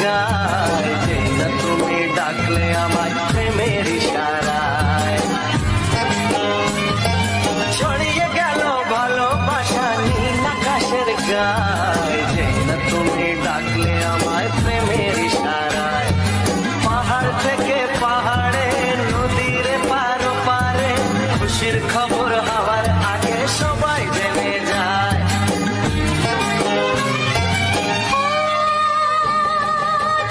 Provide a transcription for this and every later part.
গায়, যে না তুমি ডাকলে আমার প্রেমের ইশারায়। ছড়িয়ে গেল ভালোবাসা নীল আকাশের গায়, যে না তুমি ডাকলে আমায় প্রেমের ইশারায়। পাহাড় থেকে পাহাড়ে, নদীর পারো পারে, খুশির খবর হওয়ার আগে সবাই জেনে যায়।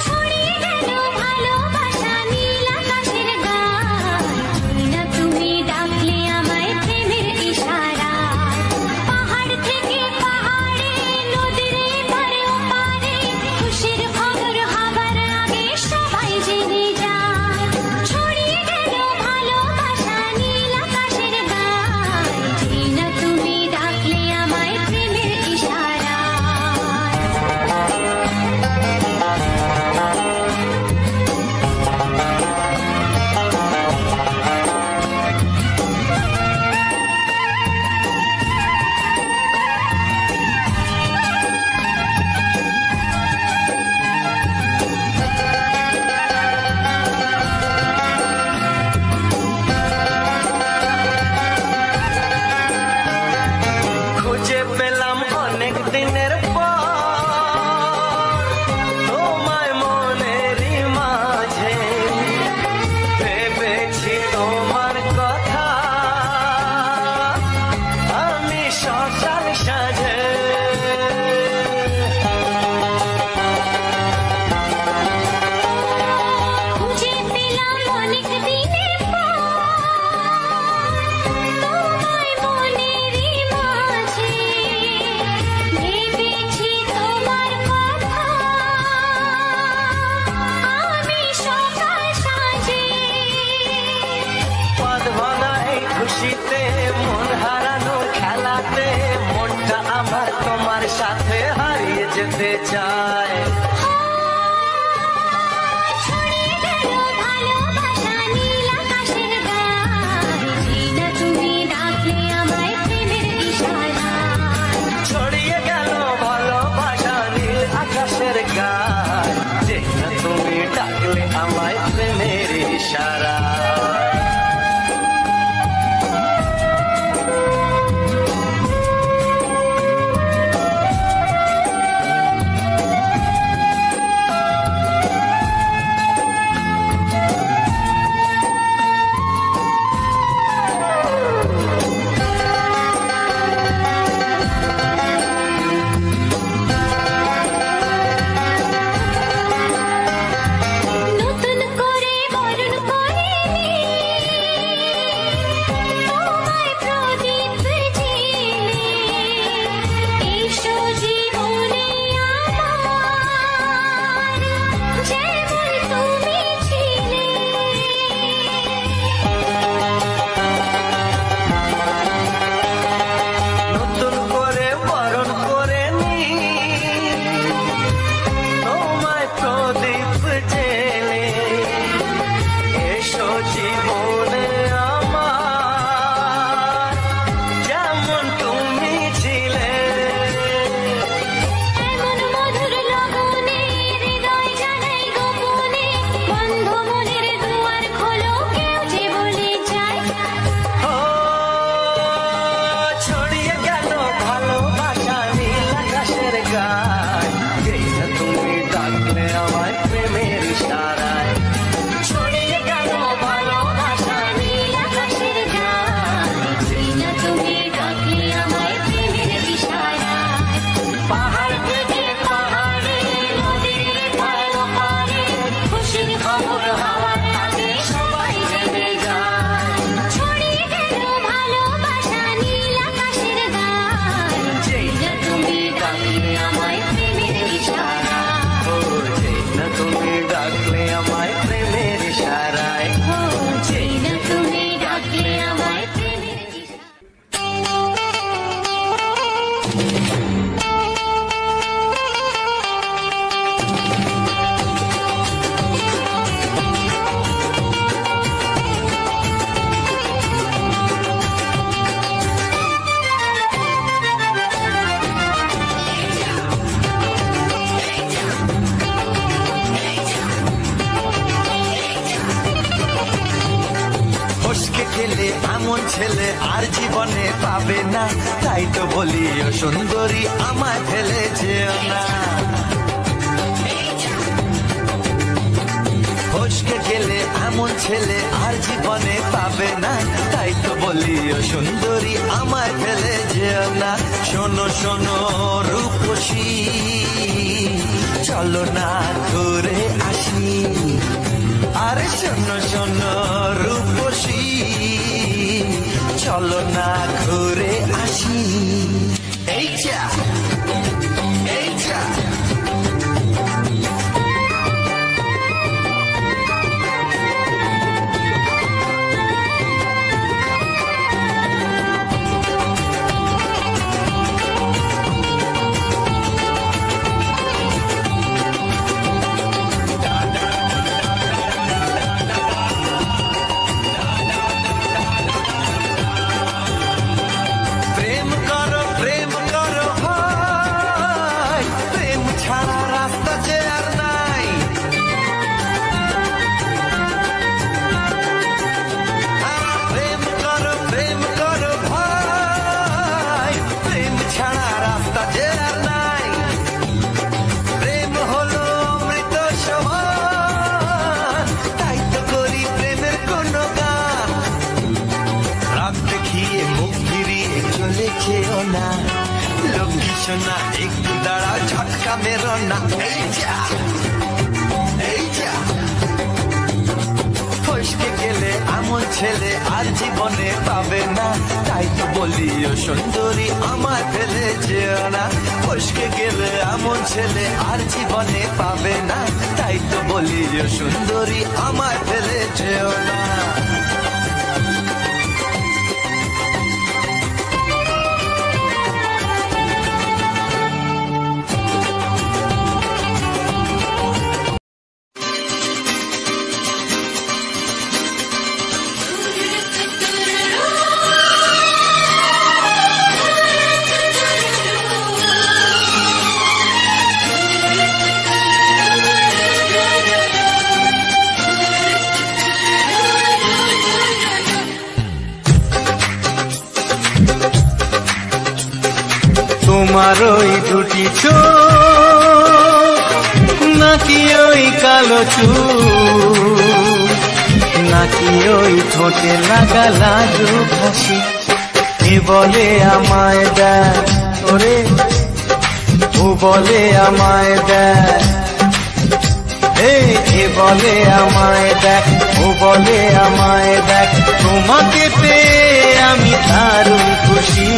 ছড়িয়ে গেল ভালোবাসা নীল আকাশের গায়, যে না তুমি ডাকলে আমায় প্রেমের ইশারায়। পাহাড় থেকে পাহাড়ে, নদীর পারে পারে, খুশির খবর হবার আগে সবাই জেনে যায়। ছড়িয়ে গেল ভালোবাসা নীল আকাশের গায়, যে না তুমি ডাকলে আমায় প্রেমের ইশারায়। খুঁজে পেলাম অনেক দিনের পর তোমায় মনেরই মাঝে, ভেবেছি তোমার কথা আমি সকাল সাজে। খুঁজে পেলাম অনেক দিনের পর তোমায় মনেরই মাঝে, ভেবেছি তোমার কথা আমি সকাল সাজে। পদ ভাঙা এই খুশিতে, মন হারানো খেলাতে, মনটা আমার তোমার সাথে হারিয়ে যেতে চায়। ছড়িয়ে গেল ভালোবাসা নীল আকাশের গায়, যে না তুমি ডাকলে আমায় প্রেমের ইশারায়। ছড়িয়ে গেল ভালোবাসা নীল আকাশের গায়, যে না তুমি ডাকলে আমায় প্রেমের ইশারায়। ছেলে আর জীবনে পাবে না, তাই তো বলি ও সুন্দরী আমায় ফেলে যেও না। ফসকে গেলে এমন ছেলে আর জীবনে পাবে না, তাই তো বলি ও সুন্দরী আমায় ফেলে যেও না। শোনো শোনো রূপসী, চলো না ঘুরে আসি। আরে শোনো শোনো রূপসী, চলো না ঘুরে আসি। এই যা এই যা সোনা, একটু দাঁড়াও ঝটকা মেরো না। এই যা এই যা ফসকে গেলে এমন ছেলে আর জীবনে পাবে না, তাই তো বলি ও সুন্দরী আমায় ফেলে যেও না। ফসকে গেলে এমন ছেলে আর জীবনে পাবে না, তাই তো বলি ও সুন্দরী আমায় ফেলে যেও না। তোমার ওই দুটি চোখ, নাকি ওই কালো চুল, নাকি ওই ঠোঁটে লাগা লাজুক হাসি, এ বলে আমায় দেয় ওরে, ও বলে আমায় দেয়, এ বলে আমায় দেখ, ও বলে আমায় দেখ, তোমাকে পেয়ে আমি দারুণ খুশি।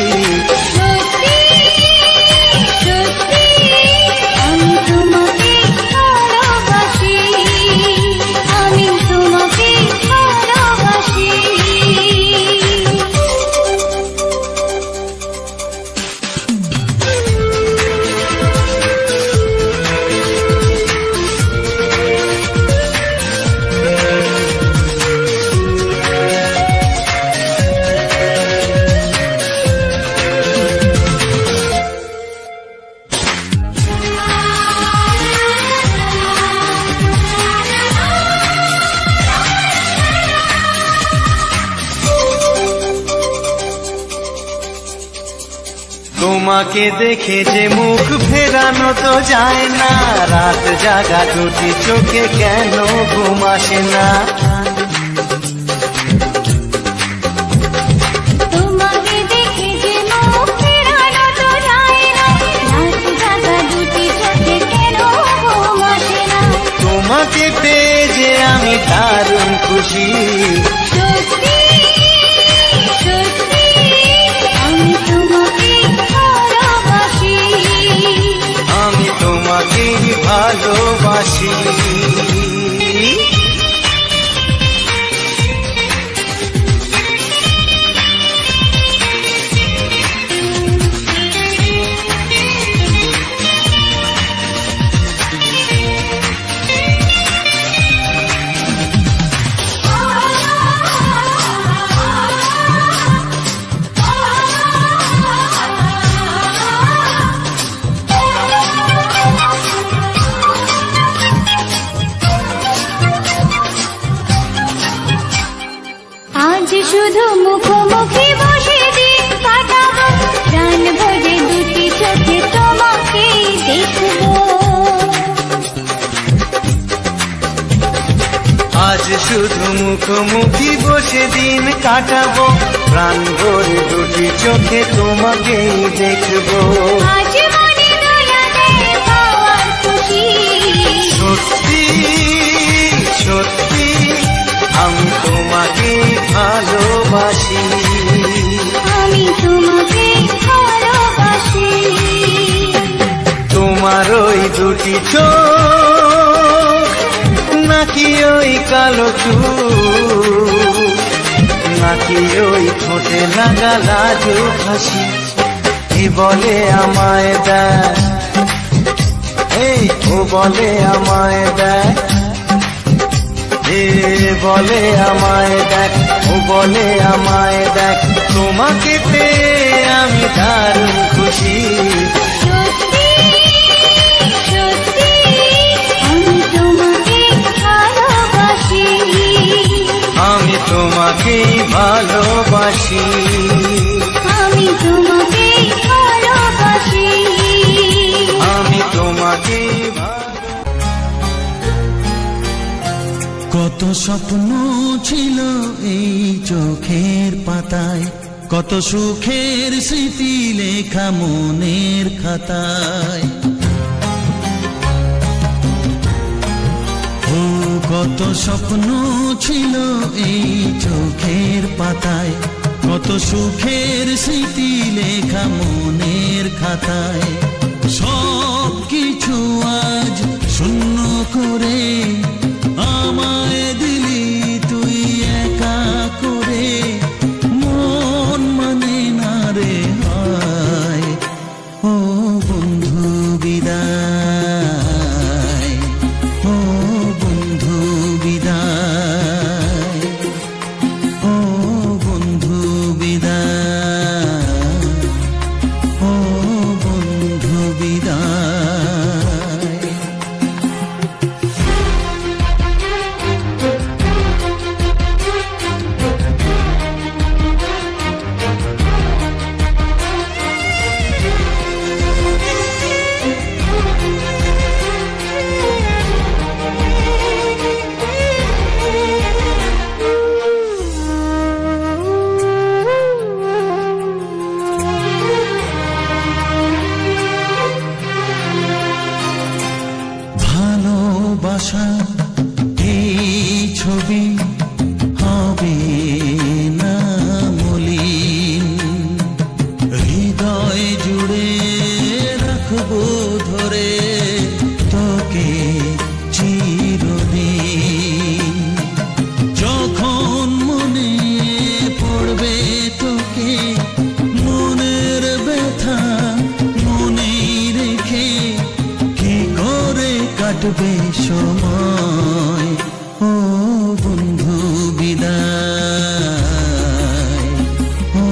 তোমাকে দেখে যে মুখ ফেরানো তো যায় না, রাত জাগা দুটি চোখে কেন ঘুম আসে না। তোমাকে দেখে যে মুখ ফেরানো তো যায় না, রাত জাগা দুটি চোখে কেন ঘুম আসে না। তোমাকে পেয়ে যে আমি দারুণ খুশি। সত্যি সত্যি আমি তোমাকে ভালোবাসি, আমি তোমাকে ভালোবাসি। শুধু মুখোমুখি বসে দিন কাটাবো, প্রাণ ভরে দুটি চোখে তোমাকেই দেখবো। আজ মনে দোলাতে পাওয়ার খুশি, সত্যি সত্যি আমি তোমাকে ভালোবাসি, আমি তোমাকে ভালোবাসি। তোমার ওই দুটি চোখ, নাকি ওই কালো চুল, নাকি ওই ঠোঁটে লাগা লাজুক হাসি, কি বলে আমায় দেয়, এই ও বলে আমায় দেয়, এ বলে আমায় দেখ, ও বলে আমায় দেখ, তোমাকে পেয়ে আমি দারুণ খুশি। সত্যি সত্যি আমি তোমাকে ভালোবাসি, আমি তোমাকেই ভালোবাসি, আমি তোমাকে ভালোবাসি, আমি তোমাকেই কত স্বপ্ন ছিল এই চোখের পাতায়, কত সুখের স্মৃতি লেখা মনের খাতায়। ও কত স্বপ্ন ছিল এই চোখের পাতায়, কত সুখের স্মৃতি লেখা মনের খাতায়। সব কিছু আজ শূন্য করে আমায় দিলি তুই একা করে, মন মানে না রে হায়। ও বন্ধু বিদায়, ও বন্ধু বিদায়, ও বন্ধু বিদায়, ও বন্ধু বিদায়। ভালোবাসা এই ছবি হবে না মলিন, হৃদয় জুড়ে রাখবো ধরে তোকে চিরদিন। যখন মনে পড়বে তোকে, মনের ব্যথা মনেই রেখে কি করে কাটবে সময়। ও বন্ধু বিদায়, ও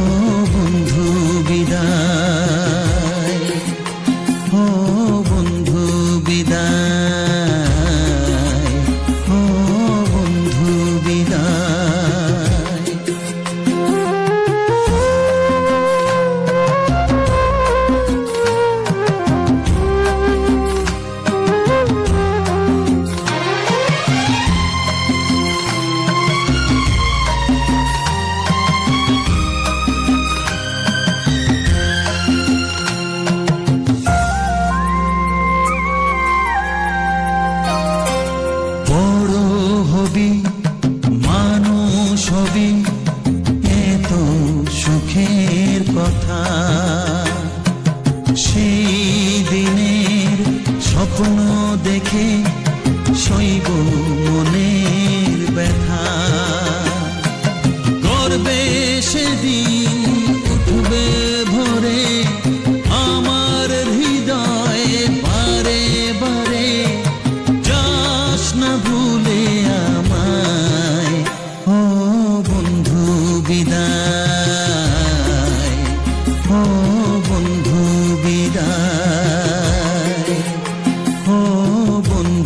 বন্ধু বিদায়, ও বন্ধু বিদায়, ও বন্ধু বিদায়। বড় হবি মানুষ হবি, এত সুখের কথা, সেই দিনের স্বপ্ন দেখে সইব মনের ব্যথা। গর্বে সেদিন উঠবে ভরে আমার হৃদয়ে বারে বারে, যাস না ভুলে আমায়। ও বন্ধু বিদায়, ও বন্ধু বিদায়, ও বন্ধু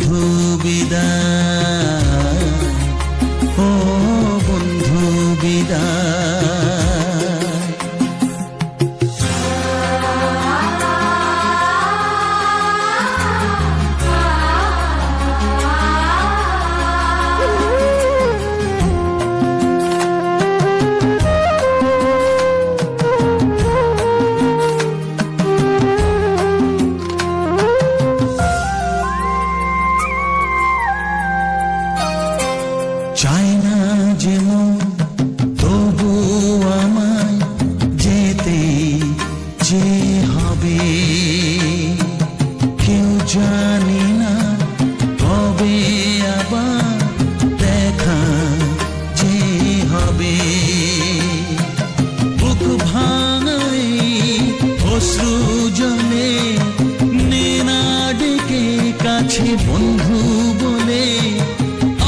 গেছে বন্ধু বলে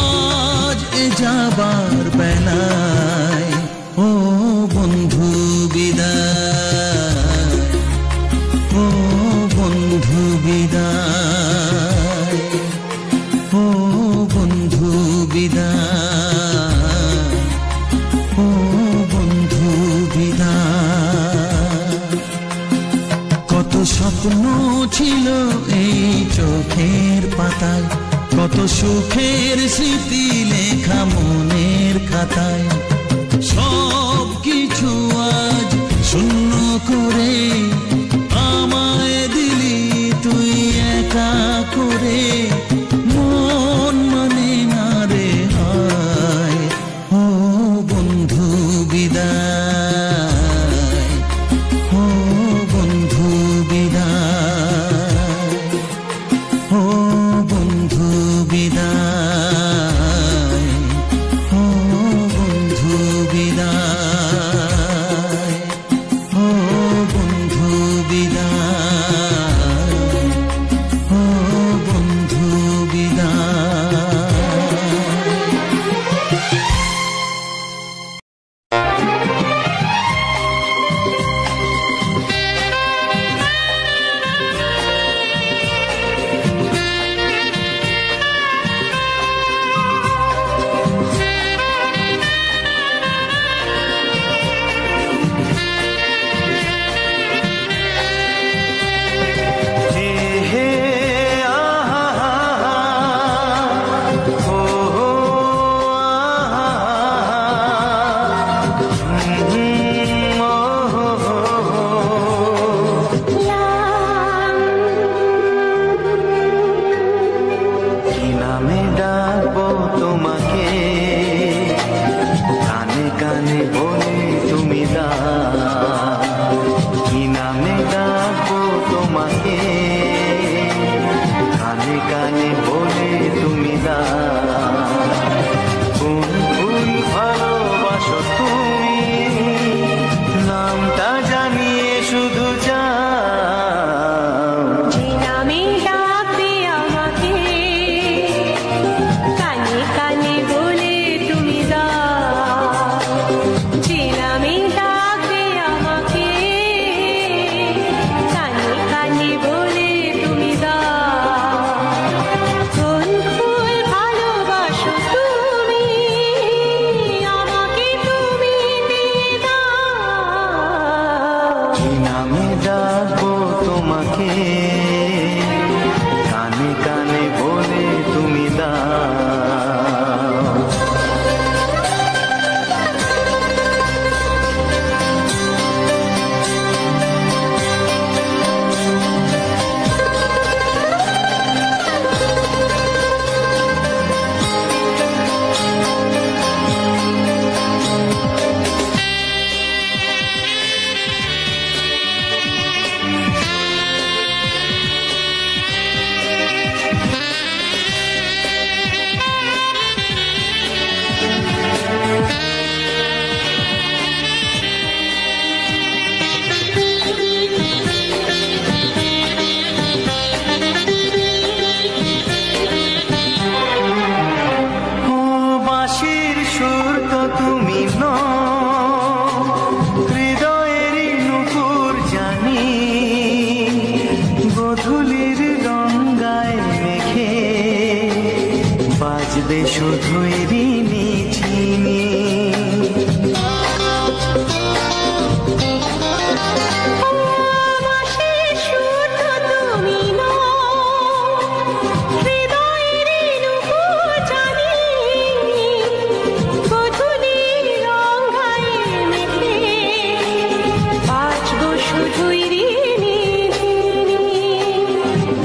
আজ এ যাবার বেলায়, ও বন্ধু বিদায়, ও বন্ধু বিদায়, ও বন্ধু বিদায়, ও বন্ধু বিদায়। কত স্বপ্ন ছিল এই চোখের পাতায়, কত সুখের স্মৃতি লেখা মনের খাতায়, সব কিছু আজ শূন্য করে আমায় দিলি তুই একা করে, মন মানে না রে হায়, ও বন্ধু বিদায়, ও বন্ধু বিদায়, ও বন্ধু বিদায়, ও বন্ধু বিদায়, ও বন্ধু বিদায়, ও বন্ধু বিদায়।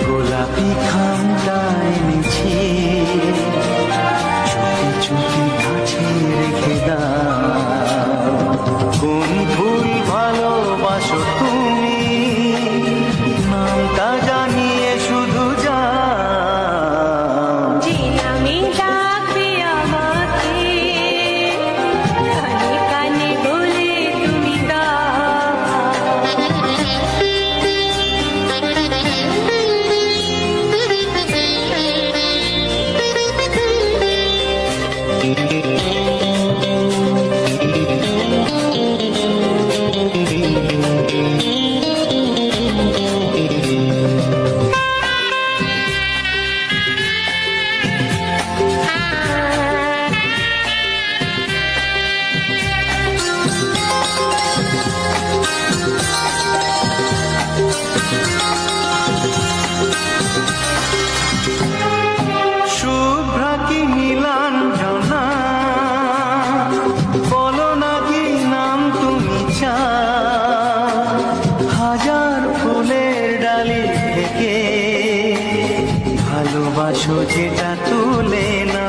গোলাপি খামটায় মিছে চুপি চুপি ভালোবাসো যেটা তুলে না।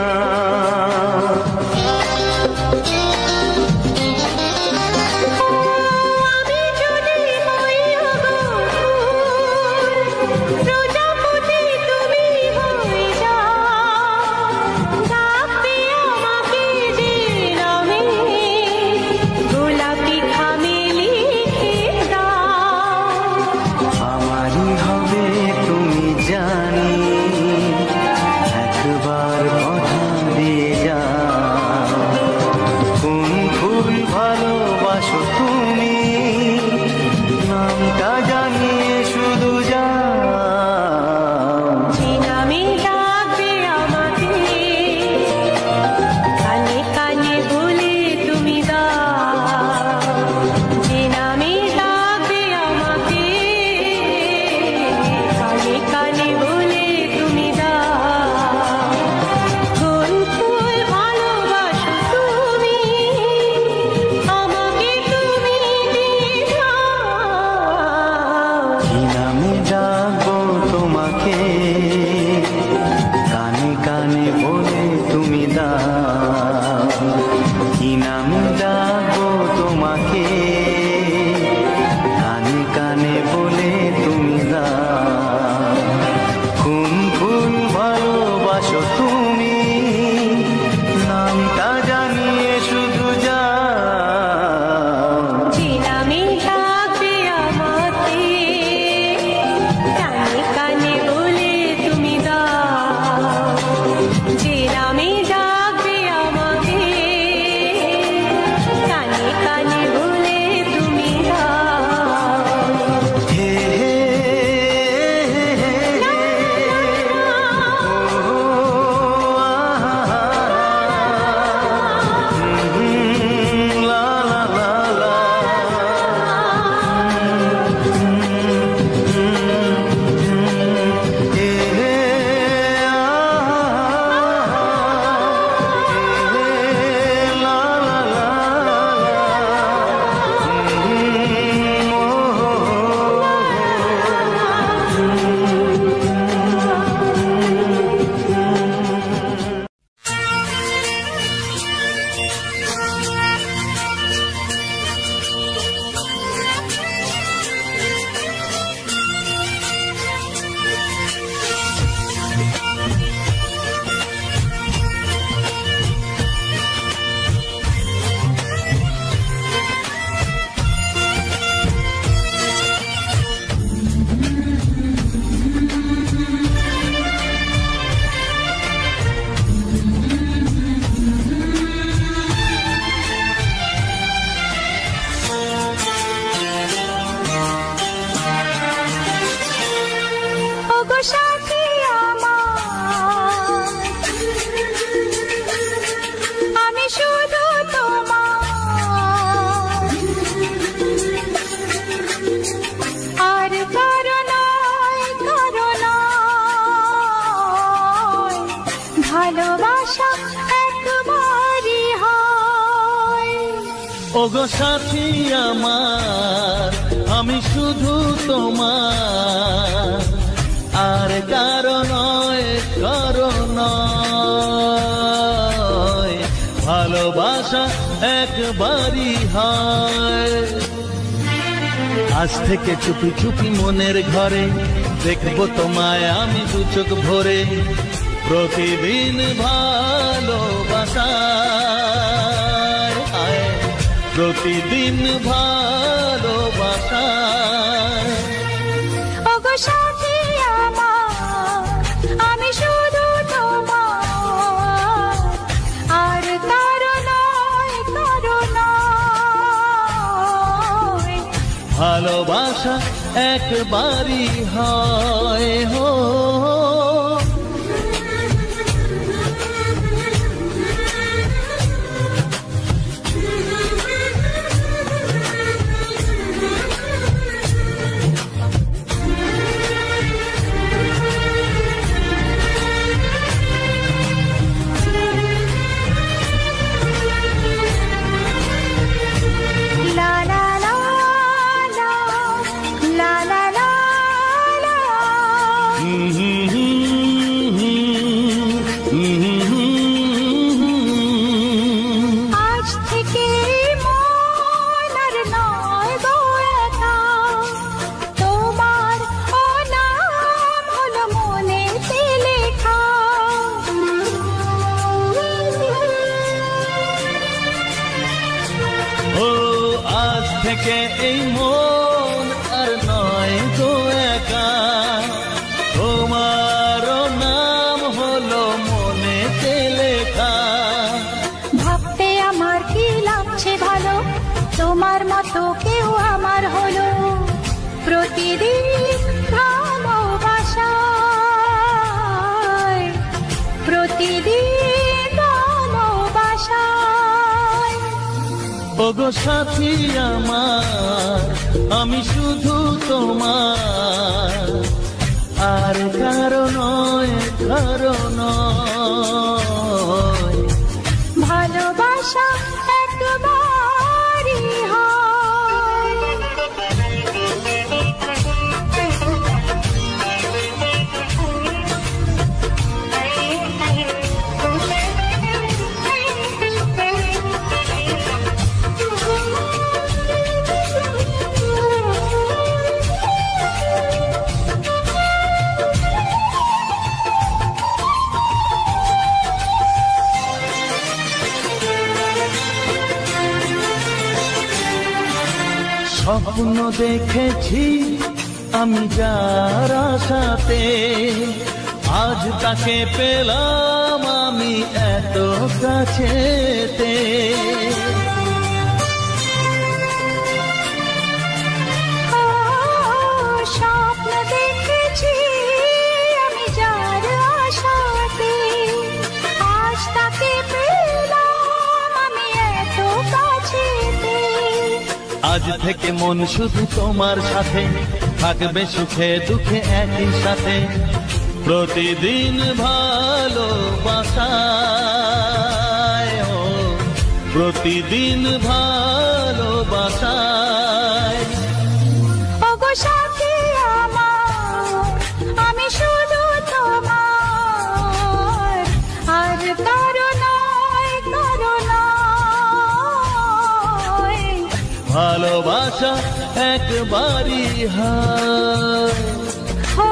ওগো সাথী আমার আমি শুধু তোমার, আর কারো নয় কারো নয়, ভালোবাসা একবারই হয়। আজ থেকে চুপি চুপি মনের ঘরে দেখবো তোমায় আমি দু চোখ ভরে, প্রতিদিন ভালোবাসা প্রতিদিন ভালোবাসা। ওগো সাথী আমার আমি শুধু তোমার, আর কারো নয় কারো নয়, ভালোবাসা একবারই হয় হো। থেকে এই মন আর নয় গো একা, তোমারও নাম হলো মনেতে লেখা। ভাবতে আমার কি লাগছে ভালো, তোমার মতো কেউ আমার হলো। প্রতিদিন ভালোবাসায়, প্রতিদিন ভালোবাসায়। ওগো সাথী আমার, আমি শুধু তোমার, আর কারো নয়, কারো নয়। ভালোবাসা একবারই হয়। স্বপ্ন দেখেছি আমি যার আশাতে, আজ তাকে পেলাম আমি এত কাছেতে। স্বপ্ন দেখেছি আমি যার আশাতে, আজ তাকে পেলাম আমি এত কাছেতে। আজ থেকে মন শুধু তোমার সাথে, থাকবে সুখে দুঃখে একই সাথে। প্রতিদিন ভালোবাসায়, ও প্রতিদিন ভালোবাসায়। ওগো সাথী আমার, আমি শুধু তোমার, আর কারো নয়, কারো নয়। ভালোবাসা একবারই হয়, ও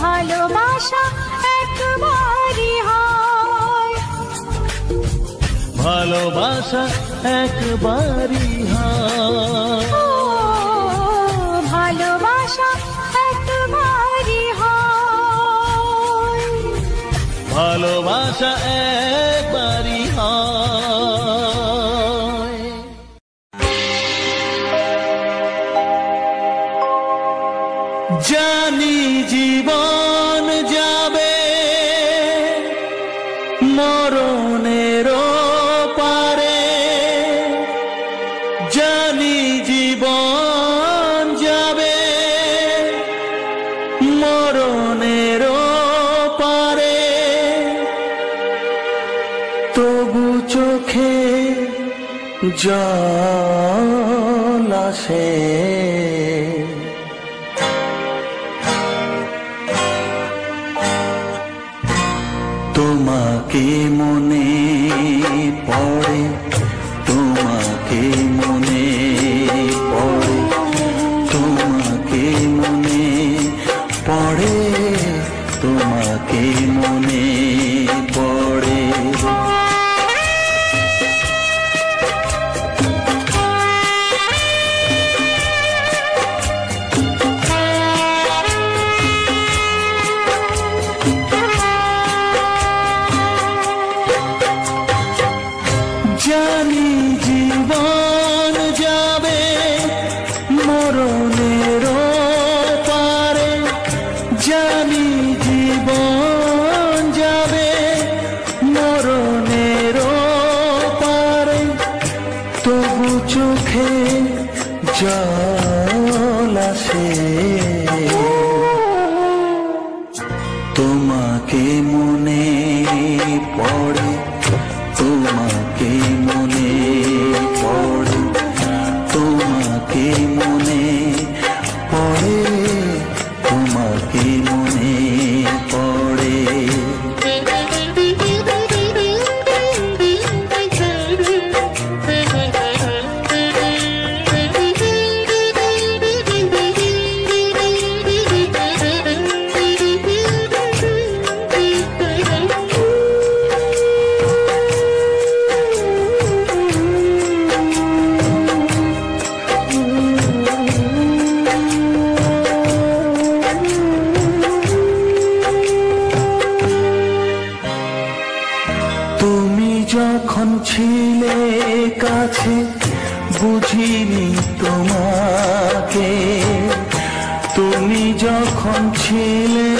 ভালোবাসা একবারই হয়। ভালোবাসা একবারই হয়, ও ভালোবাসা একবারই হয়। ভালোবাসা একবারই হয়। জানি জীবন যাবে মরণের পারে, জানি জীবন যাবে মরণের পারে, তবু চোখে জল আসে। তোমাকে মনে পড়ে, তোমাকে মনে পড়ে, তোমাকে মনে পড়ে, তোমাকে মনে পড়ে। জানি জীবন যাবে মরণের পারে, জানি জীবন যাবে মরণের পারে, তবু চোখে জল আসে। তোমাকে মনে পড়ে, তোমাকে মনে পড়ে, তোমাকে মনে পড়ে, তোমাকে মনে পড়ে। ছিলে কাছে বুঝিনি তোমাকে, তুমি যখন ছিলে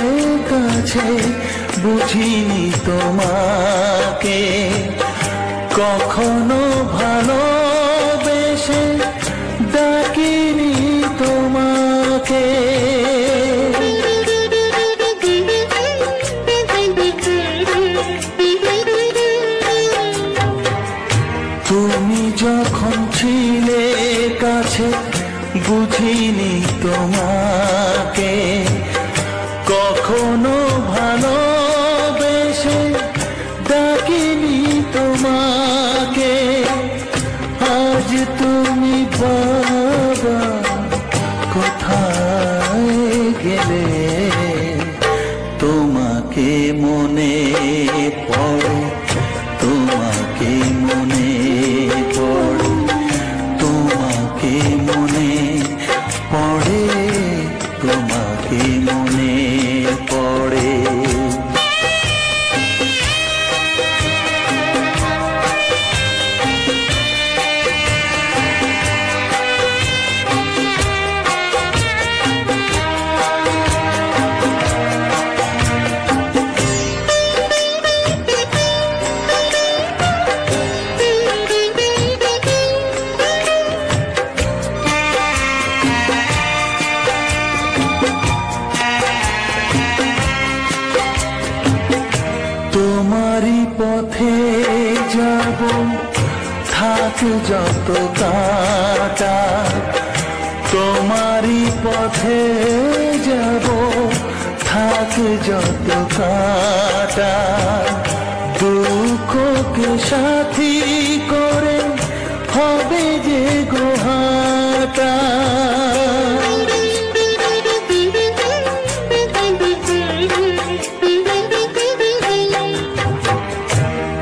কাছে বুঝিনি তোমাকে, কখনো ভালোবেসে ডাকিনি তোমাকে। তুমি যখন ছিলে কাছে বুঝিনি তোমাকে, কখনো ভালোবেসে ডাকিনি তোমাকে। আজ তুমি বাবা কোথায় গেলে, তোমাকে মনে পড়ে, তোমাকে মনে পড়ে, তোমাকে মনে পড়ে, তোমাকে মনে পড়ে। তোমারই পথে যাব, থাক যত কাটা, তোমারই পথে যাব, থাক যত কাটা। দুঃখকে সাথী করে হবে যে গোহাটা,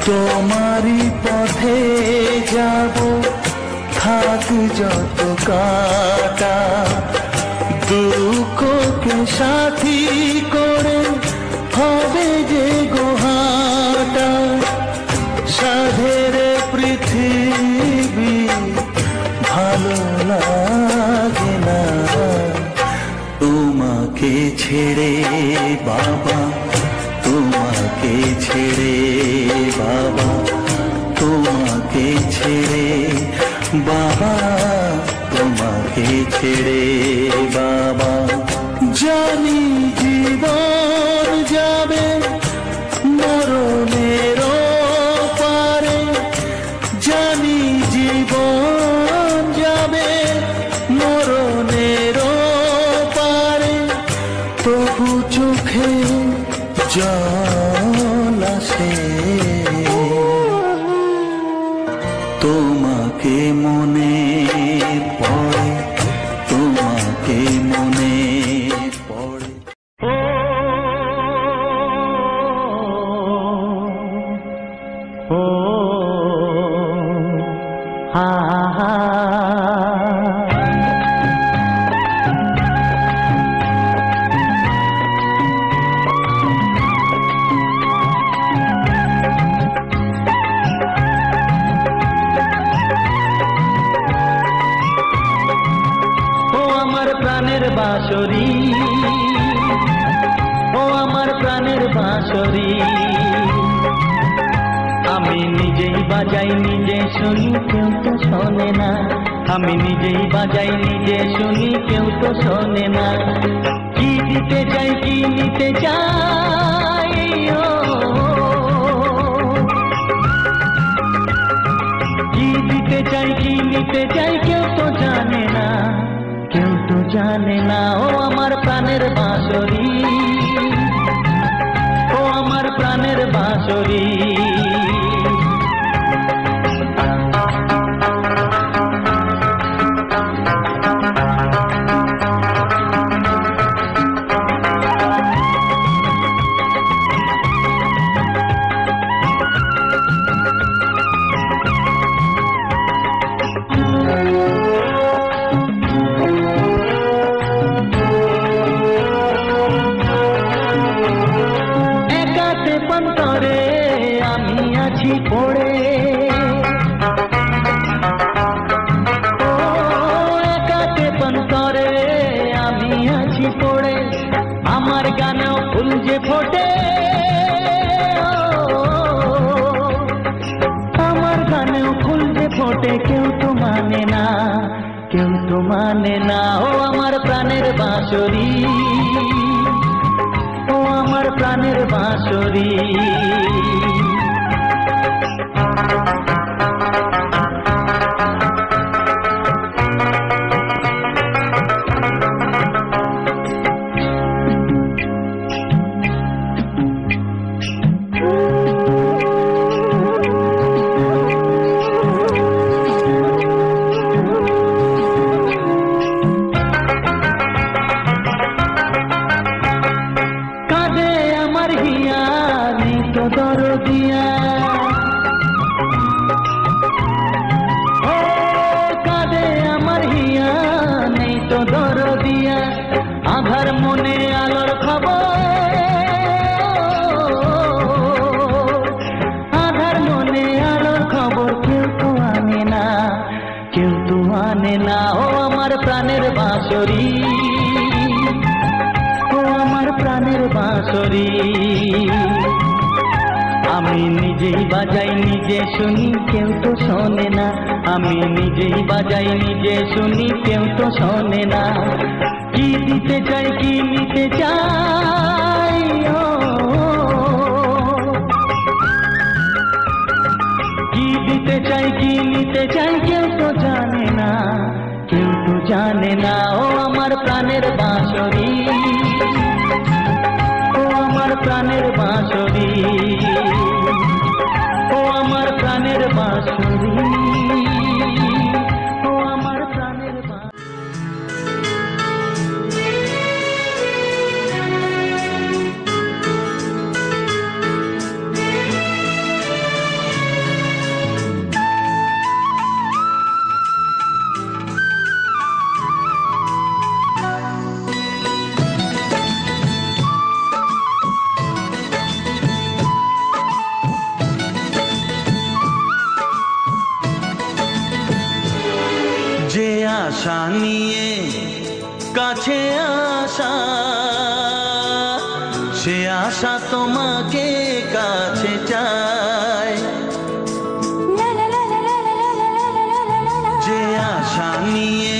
তোমারই পথে যাব, থাক যত কাটা। দুঃখকে সাথী করে হবে যে গোহাটা। সাধের পৃথিবী ভালো লাগে না তোমাকে ছেড়ে বাবা, তোমাকে ছেড়ে বাবা, তোমাকে ছেড়ে বাবা, তোমাকে ছেড়ে বাবা। জানি জীবন যাবে মরণের পারে, জানি জীবন যাবে মরণের পারে, তবু চোখে জল আসে, তোমাকে মনে পড়ে, তোমাকে মনে পড়ে। ও হা হা প্রাণের বাঁশরি, ও আমার প্রাণের বাঁশরি, আমি নিজেই বাজাই নিজে শুনি কেউ তো শোনে না, আমি নিজেই বাজাই নিজে শুনি কেউ তো শোনে না। কি দিতে চাই কি নিতে চাই, কি দিতে চাই কি নিতে চাই কেউ তো জানে না, কেউ তো জানে না। ও আমার প্রাণের বাঁশরি, ও আমার প্রাণের বাঁশরি। পড়ে ফোটে আমার গানেও ফুল যে ফোটে কেউ তো মানে না, কেউ তো মানে না। ও আমার প্রাণের বাঁশরি, ও আমার প্রাণের বাঁশরি। আধার মনে আলোর খবর, আধার মনে আলোর খবর কেউ তো আনে না, কেউ তো আনে না। ও আমার প্রাণের বাঁশরি, ও আমার প্রাণের বাঁশরি। আমি নিজেই বাজাই নিজে শুনি কেউ তো শোনে না, আমি নিজেই বাজাই নিজে শুনি কেউ তো শোনে না। কি দিতে চাই কি নিতে চাই, কি দিতে চাই কি নিতে চাই কেউ তো জানে না, কেউ তো জানে না। ও আমার প্রাণের বাঁশরি, ও আমার প্রাণের বাঁশরি, ও আমার প্রাণের বাঁশরি, ও আমার প্রাণের বাঁশরি। যে আশা নিয়ে কাছে আসা, সে আশা তোমাকে কাছে চায়। যে আশা নিয়ে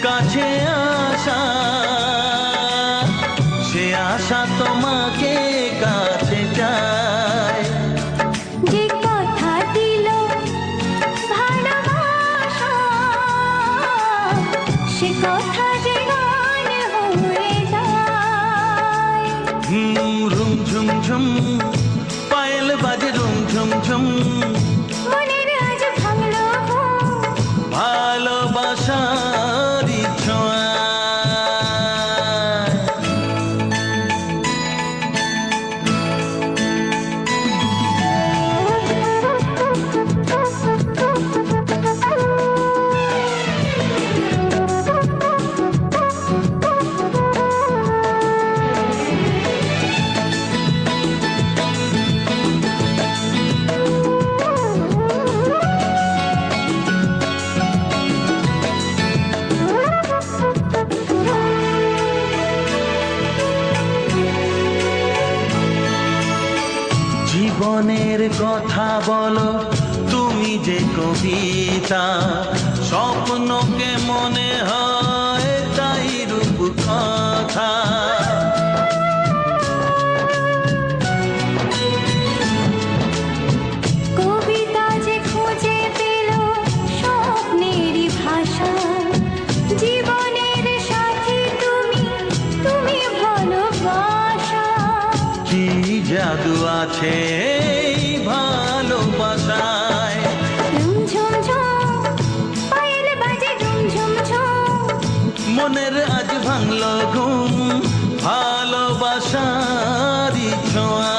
কাছে আসা, সে আশা তোমাকে কাছে চায়। যে কথা দিল ভালোবাসা, সে কথা যে গান হয়ে যায়। রুম ঝুম ঝুম পায়েল বাজে রুম ঝুম ঝুম, মনের আজ ভাঙলো ভালোবাসার ছোঁয়া। জীবনের কথা বলো তুমি যে কবিতা, স্বপ্নকে মনে হয় তাই রূপ কথা। কবিতা যে খুঁজে পেল স্বপ্নেরই ভাষা, জীবনের সাথী তুমি, তুমি ভালোবাসা। কি জাদু আছে এই ভালোবাসায়, ঝুম ঝুম পায়েল বাজে ঝুম ঝুম, মনের আজ ভাঙলো ঘুম ভালোবাসার ছোঁয়া।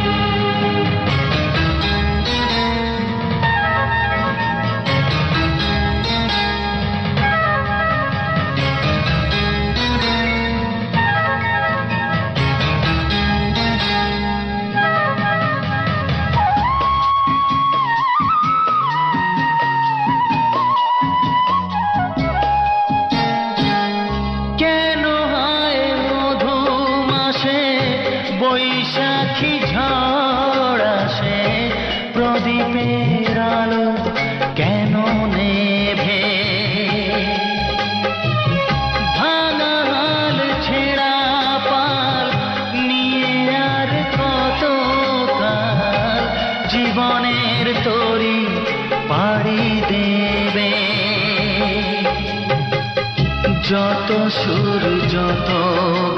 যত সুর যত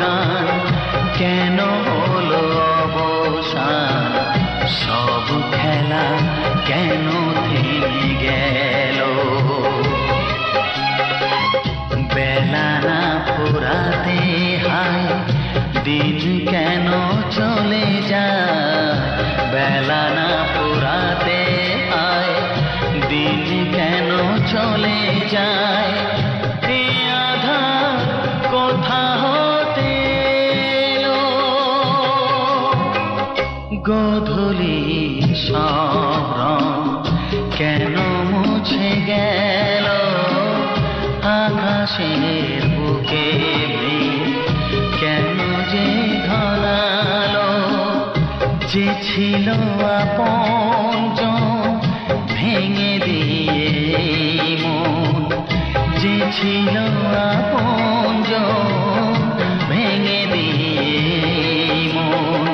গান কেন হলো অবসান, সব খেলা কেন থেমে গেল, বেলা না ফুরাতে হায় দিন কেন চলে যায়, বেলা না ফুরাতে হায় দিন কেন চলে যায়, এই আধার কোথা হতে এলো, গোধূলি সব রং কেন মুছে গেল, আকাশের বুকে কেন যে ঘনালো, যে ছিল আপনজন ভেঙে দিয়ে মন, যে ছিল আপনজন ভেঙে দিয়ে মন,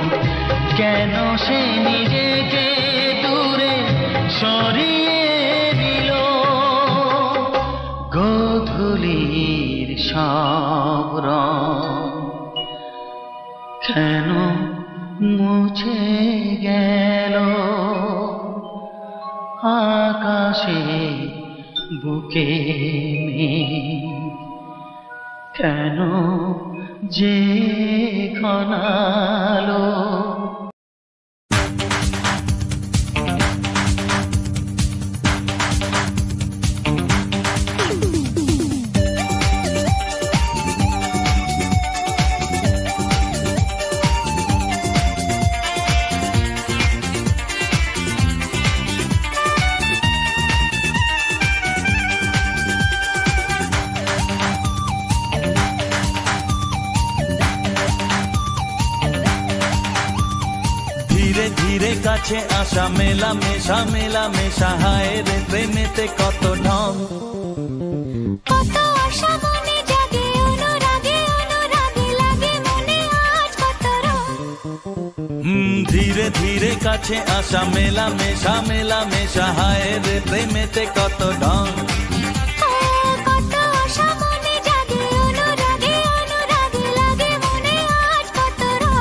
কেন সে নিজেকে দূরে সরিয়ে দিল, গোধূলির সব রং কেন মুছে গেল, আকাশে বুকে কেন যে ঘনালো। ধীরে কাছে আসা মেলা মেশা হায় রে প্রেমেতে কত ঢং, কত আশা মনে জাগে অনুরাগে লাগে মনে আজ কত রং, ধীরে কাছে আসা মেলা মেশা হায় রে প্রেমেতে কত ঢং, কত আশা মনে জাগে অনুরাগে লাগে মনে আজ কত রং,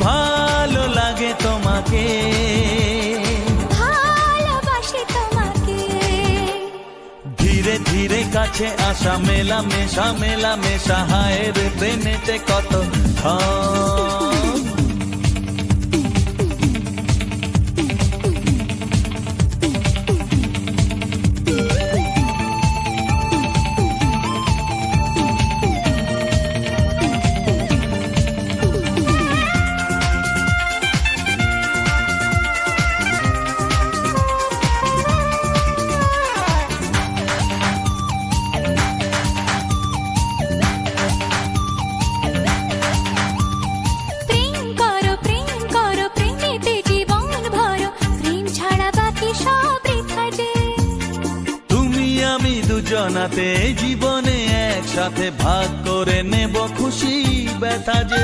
ভালো লাগে তোমাকে ভালোবাসি তোমাকে, ধীরে কাছে আসা মেলা মেশা হায় রে প্রেমেতে কত ঢং। দুজনাতে জীবনে একসাথে ভাগ করে নেব খুশি ব্যথা যে,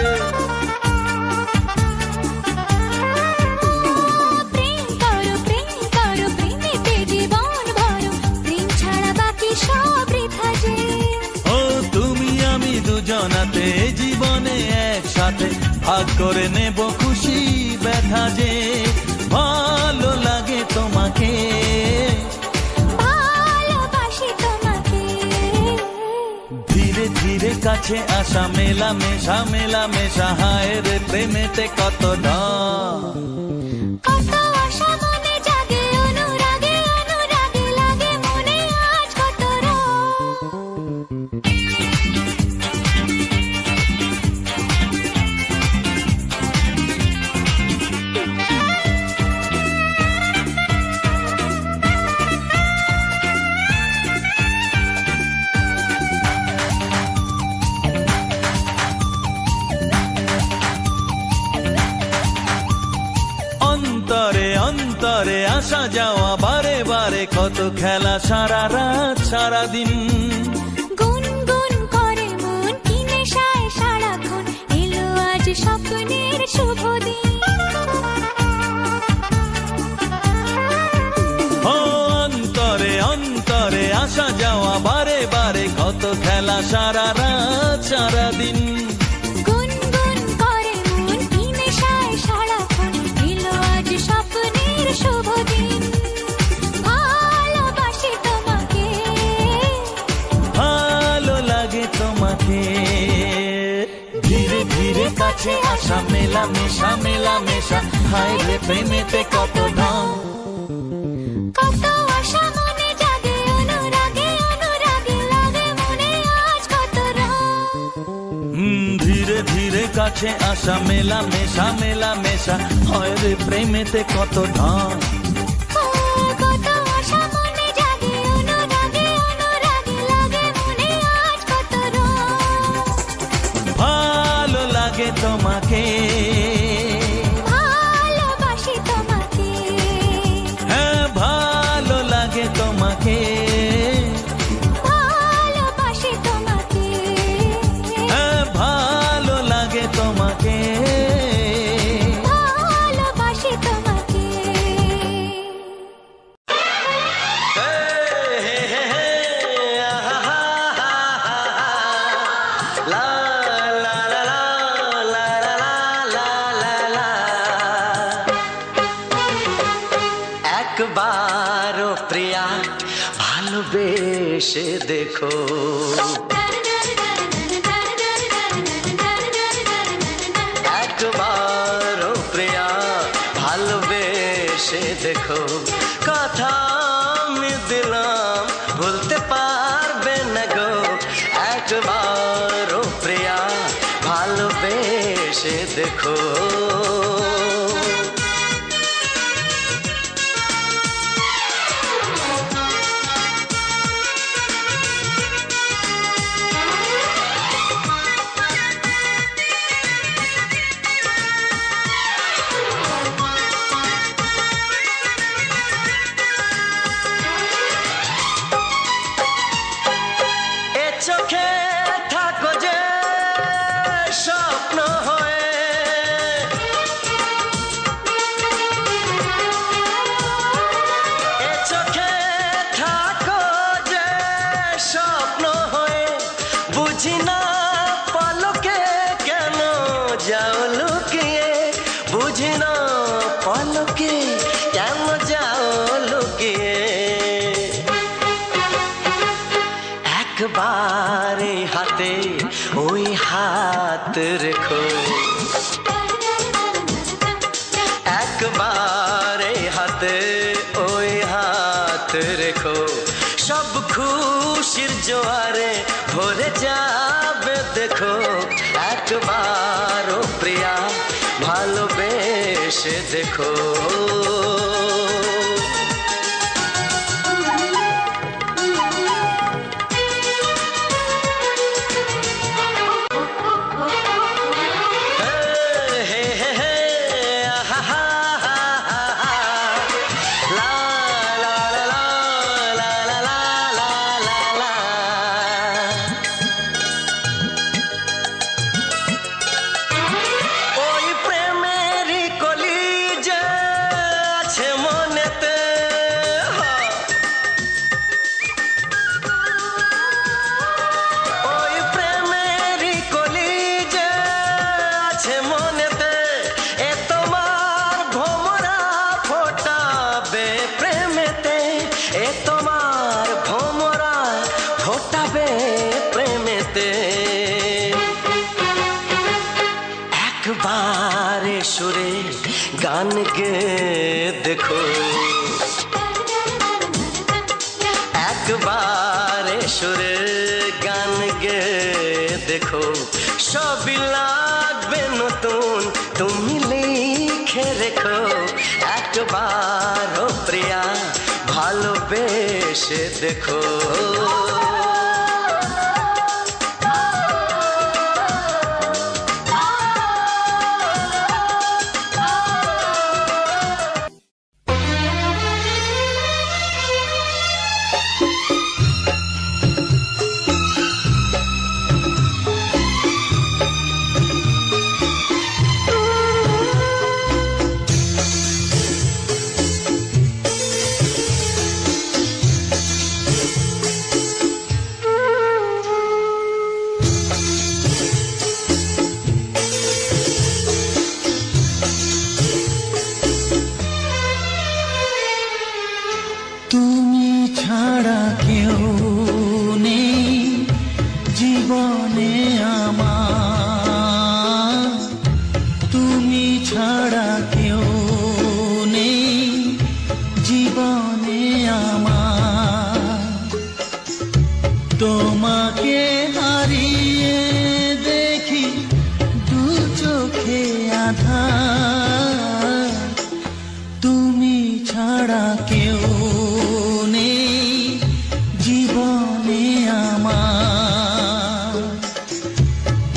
প্রেম করো প্রেমেতে জীবন ভরো, প্রেম ছাড়া বাকি সব বৃথা যে, ও তুমি আমি দুজনাতে জীবনে একসাথে ভাগ করে নেব খুশি ব্যথা যে, ভালো লাগে তোমাকে ধীরে কাছে আসা মেলা মেশা হায় রে প্রেমেতে কত ঢং, কত আশা মনে জাগে অনুরাগে লাগে মনে আজ কত রং। অন্তরে আসা যাওয়া বারে বারে কত খেলা সারা রাত সারা দিন, গুনগুন করে মন কি নেশায় সারাক্ষণ এলো আজ স্বপ্নের শুভ দিন। ও অন্তরে আসা যাওয়া বারে বারে কত কত খেলা সারা রাত সারা দিন। গুনগুন করে মন কি নেশায় সারাক্ষণ এলো আজ স্বপ্নের শুভ দিন। ভালোবাসি তোমাকে, ভালো লাগে তোমাকে। ধীরে ধীরে কাছে আসা মেলা মেশা মেলা মেশা, হায় রে প্রেমেতে কত ঢং। কত আশা মনে জাগে অনুরাগে অনুরাগে লাগে মনে আজ কত রং। ধীরে ধীরে কাছে আসা মেলা মেশা মেলা মেশা, হয় রে প্রেমেতে কত ঢং। কত আশা মনে জাগে অনুরাগে অনুরাগে লাগে মনে আজ কত রং। ভালো লাগে তোমাকে, ভালোবাসি তোমাকে, হ্যাঁ ভালো লাগে তোমাকে, ভালোবাসি তোমাকে, হ্যাঁ ভালো লাগে তোমাকে। ভালোবাসি তোমাকে। একবারও প্রিয়া ভালোবেসে দেখো, একবারও প্রিয়া ভালোবেসে দেখো। কথা আমি দিলাম ভুলতে পারবে না গো, একবারও প্রিয়া ভালোবেসে দেখো। চোখে থাকো যে স্বপ্ন হয়ে, এ চোখে থাকো যে স্বপ্ন হয়ে, বুঝি না পলকে কেন যাও লুকিয়ে, বুঝি না পলকে কেন যাও লুকিয়ে। একবারে হাতে ওই হাত রেখো, একবারে হাতে ওই হাত রেখো। সব খুশির জোয়ারে ভরে যাবে দেখো, একবারও প্রিয়া ভালোবেসে দেখো। একবারে সুরে গান গে দেখো, একবারে সুরে গান গে দেখো। সবই লাগবে নতুন তুমি লিখে রেখো, একবারও প্রিয়া ভালোবেসে দেখো। জীবনে আমার তুমি ছাড়া কেউ নেই জীবনে আমার তোমাকে হারিয়ে দেখি দু চোখে আধার তুমি ছাড়া কেউ নেই জীবনে আমার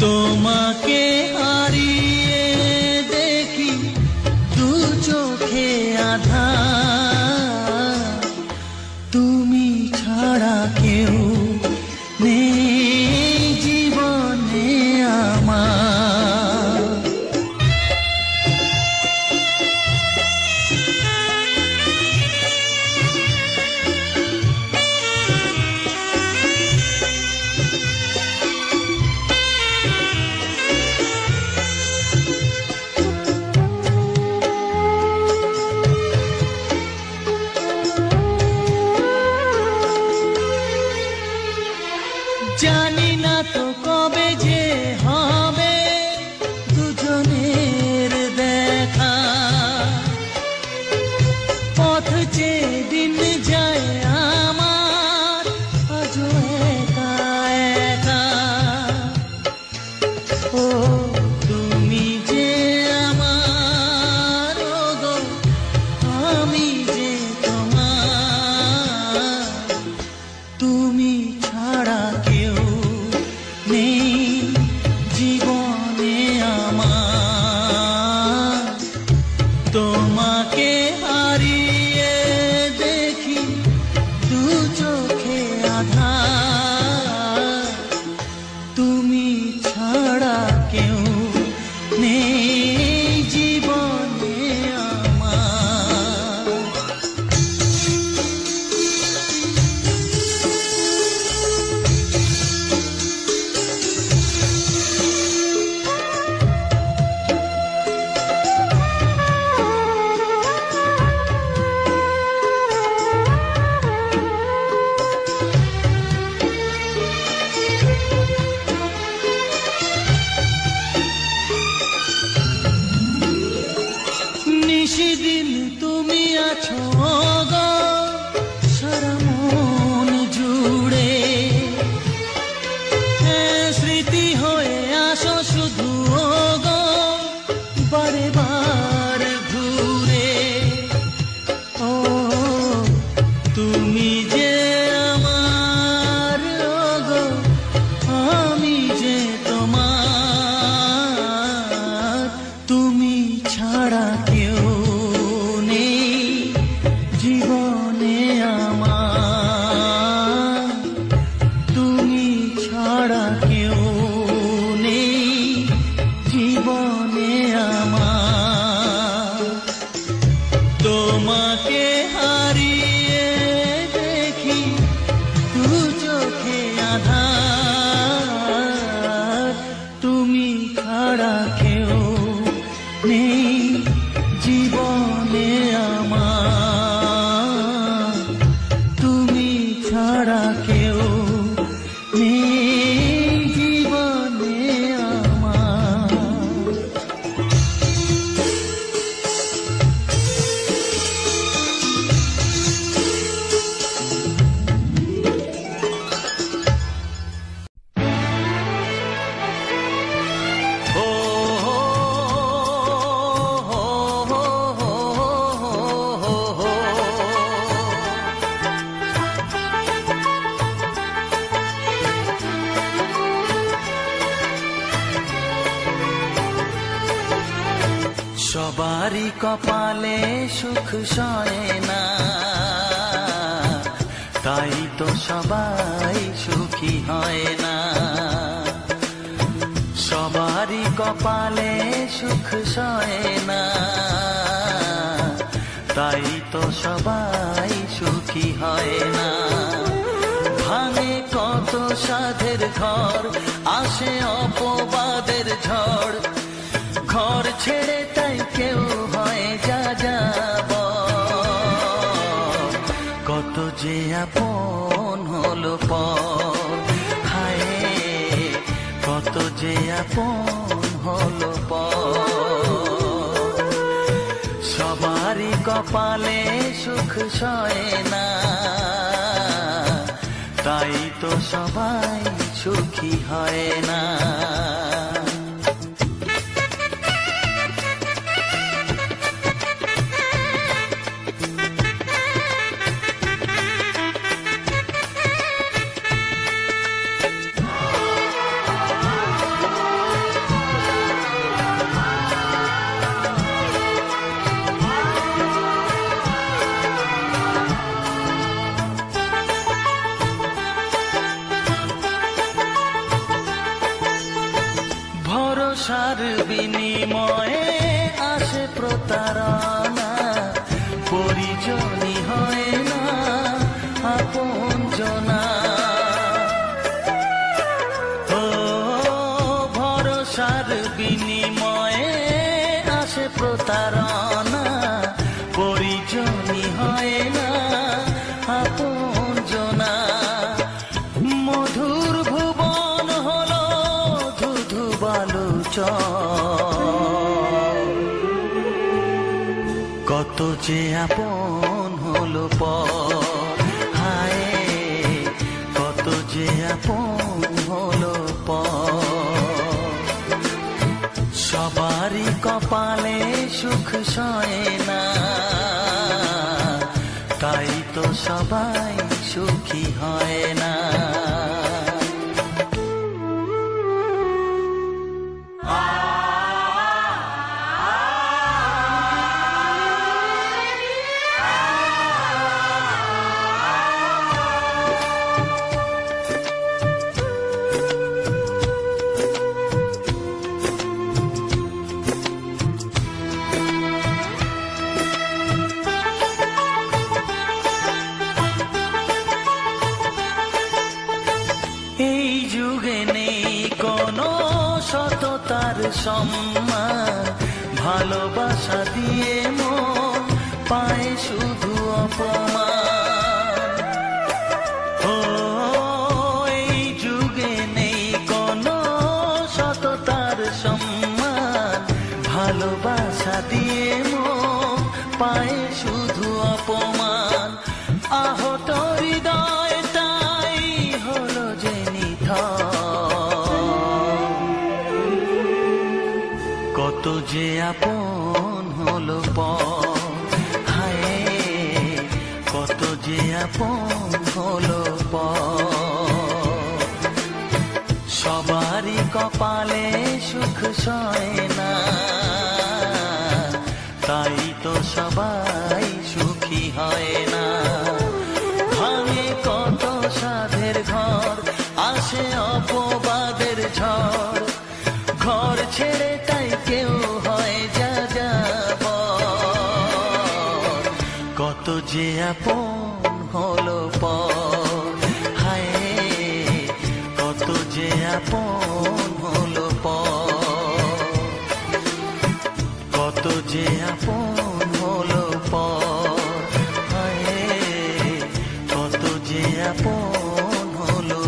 তোমাকে হারিয়ে দেখি দু চোখে আধার তুমি ছাড়া কেউ নেই জীবনে আমার জানি না তো কবে যে হবে দুজনের দেখা পথ চেয়ে দিন যায় আমার আজও একা একা ও তুমি যে আমার গো আমি যে তোমার তুমি ছাড়া কেউ নেই জীবনে আমার তোমাকে হারিয়ে দেখি দু চোখে আধার তুমি ছাড়া কেউ নেই জীবনে আমার নিশিদিন তুমি আছো গো সারা মন জুড়ে স্মৃতি হয়ে আসো শুধু গো বারে বার ঘুরে ও তুমি যে আমার গো আমি যে তোমার তুমি ছাড়া কেউ নেই জীবনে আমার তুমি ছাড়া কেউ নেই জীবনে আমার তোমাকে হারিয়ে দেখি দু চোখে আধার তুমি ছাড়া কেউ নেই জীবনে আমার তুমি ছাড়া কেউ নেই জীবনে আমার সবারই কপালে সুখ সয় না তাই তো সবাই সুখী হয় না সবারই কপালে সুখ সয় না তাই তো সবাই সুখী হয় না ভাঙে কত সাধের ঘর আসে অপবাদের ঝড় ঘর ছেড়ে তাই কেউ হয় যা যাব কত যে আপন হলো পর হায় যে আপন হলো সবারই কপালে সুখ সয় না, তাই তো সবাই সুখী হয় না। ভরসার বিনিময়ে আসে প্রতারণা, পরিজনই হয় না আপনজনা। ও ভরসার বিনিময়ে আসে প্রতারণা, পরিজনই হয় না আপনজনা। মধুর ভুবন হলো ধুধু কত যে আপন হলো হায়, কত যে আপন হলো সবারই কপালে সুখ সয় না, তাই তো সবাই সুখী হয় না। এই যুগে নেই কোনো সততার সম্মান, ভালোবাসা দিয়ে মন পায় শুধু অপমান। ও এই যুগে নেই কোনো সততার সম্মান, ভালোবাসা দিয়ে মন পায় শুধু অপমান। আহত হৃদয় তাই হলো যে কত যে আপন হলো হায়, কত যে আপন হলো সবারই কপালে সুখ সয় না, তাই তো সবাই সুখী হয় না। ভাঙে কত সাধের ঘর, আসে অপবাদের ঝড়, ঘর ছেড়ে তাই কেউ হয় যাযাবর। কত যে আপন হলো হায়, কত যে আপন হলো কত যে আপন হলো হায়, কত যে আপন হলো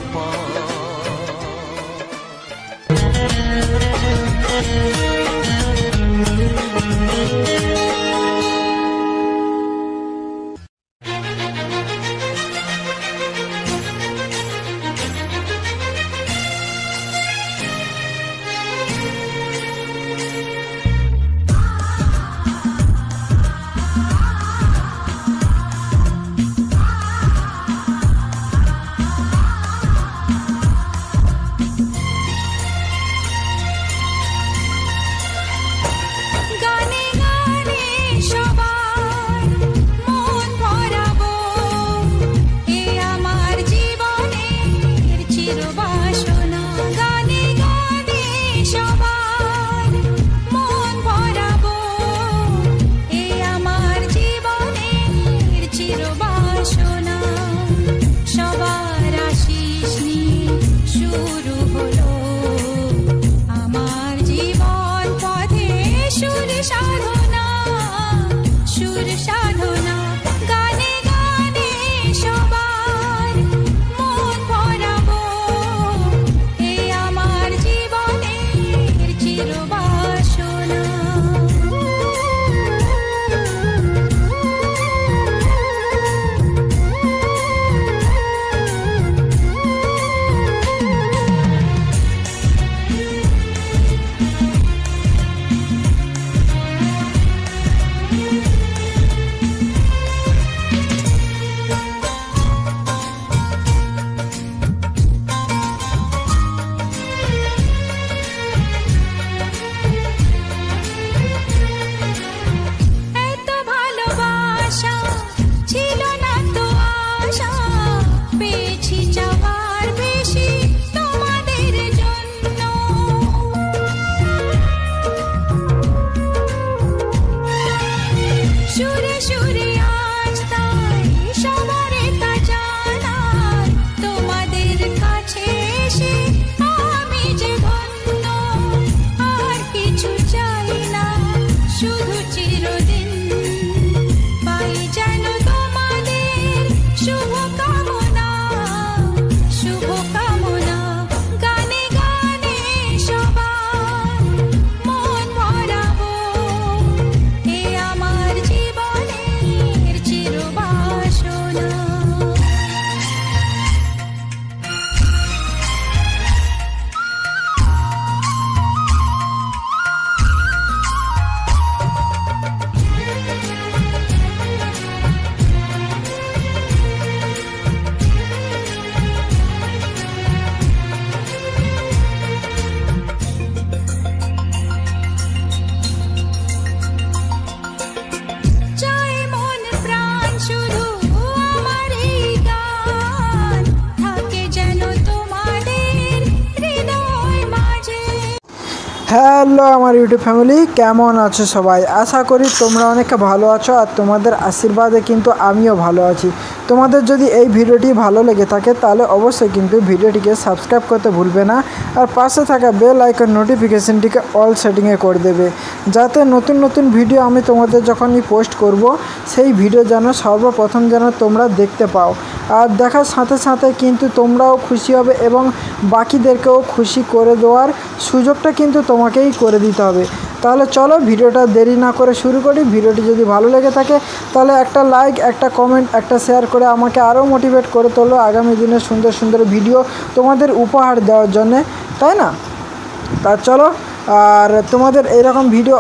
জীবনে হ্যালো আমার ইউটিউব ফ্যামিলি, কেমন আছো সবাই? আশা করি তোমরা অনেকে ভালো আছো আর তোমাদের আশীর্বাদে কিন্তু আমিও ভালো আছি। তোমাদের যদি এই ভিডিওটি ভালো লেগে থাকে তাহলে অবশ্যই কিন্তু ভিডিওটিকে সাবস্ক্রাইব করতে ভুলবে না, আর পাশে থাকা বেল আইকন নোটিফিকেশনটিকে অল সেটিংয়ে করে দেবে, যাতে নতুন নতুন ভিডিও আমি তোমাদের যখনই পোস্ট করব সেই ভিডিও যেন সর্বপ্রথম যেন তোমরা দেখতে পাও। আর দেখার সাথে সাথে কিন্তু তোমরাও খুশি হবে এবং বাকিদেরকেও খুশি করে দেওয়ার সুযোগটা কিন্তু তোমাকেই করে দিতে হবে। তাহলে চলো ভিডিওটা দেরি না করে শুরু করি। ভিডিওটি যদি ভালো লেগে থাকে তাহলে একটা লাইক, একটা কমেন্ট, একটা শেয়ার করে আমাকে আরও মোটিভেট করে তোলো আগামী দিনে সুন্দর সুন্দর ভিডিও তোমাদের উপহার দেওয়ার জন্যে, তাই না? তা চলো, আর তোমাদের এরকম ভিডিও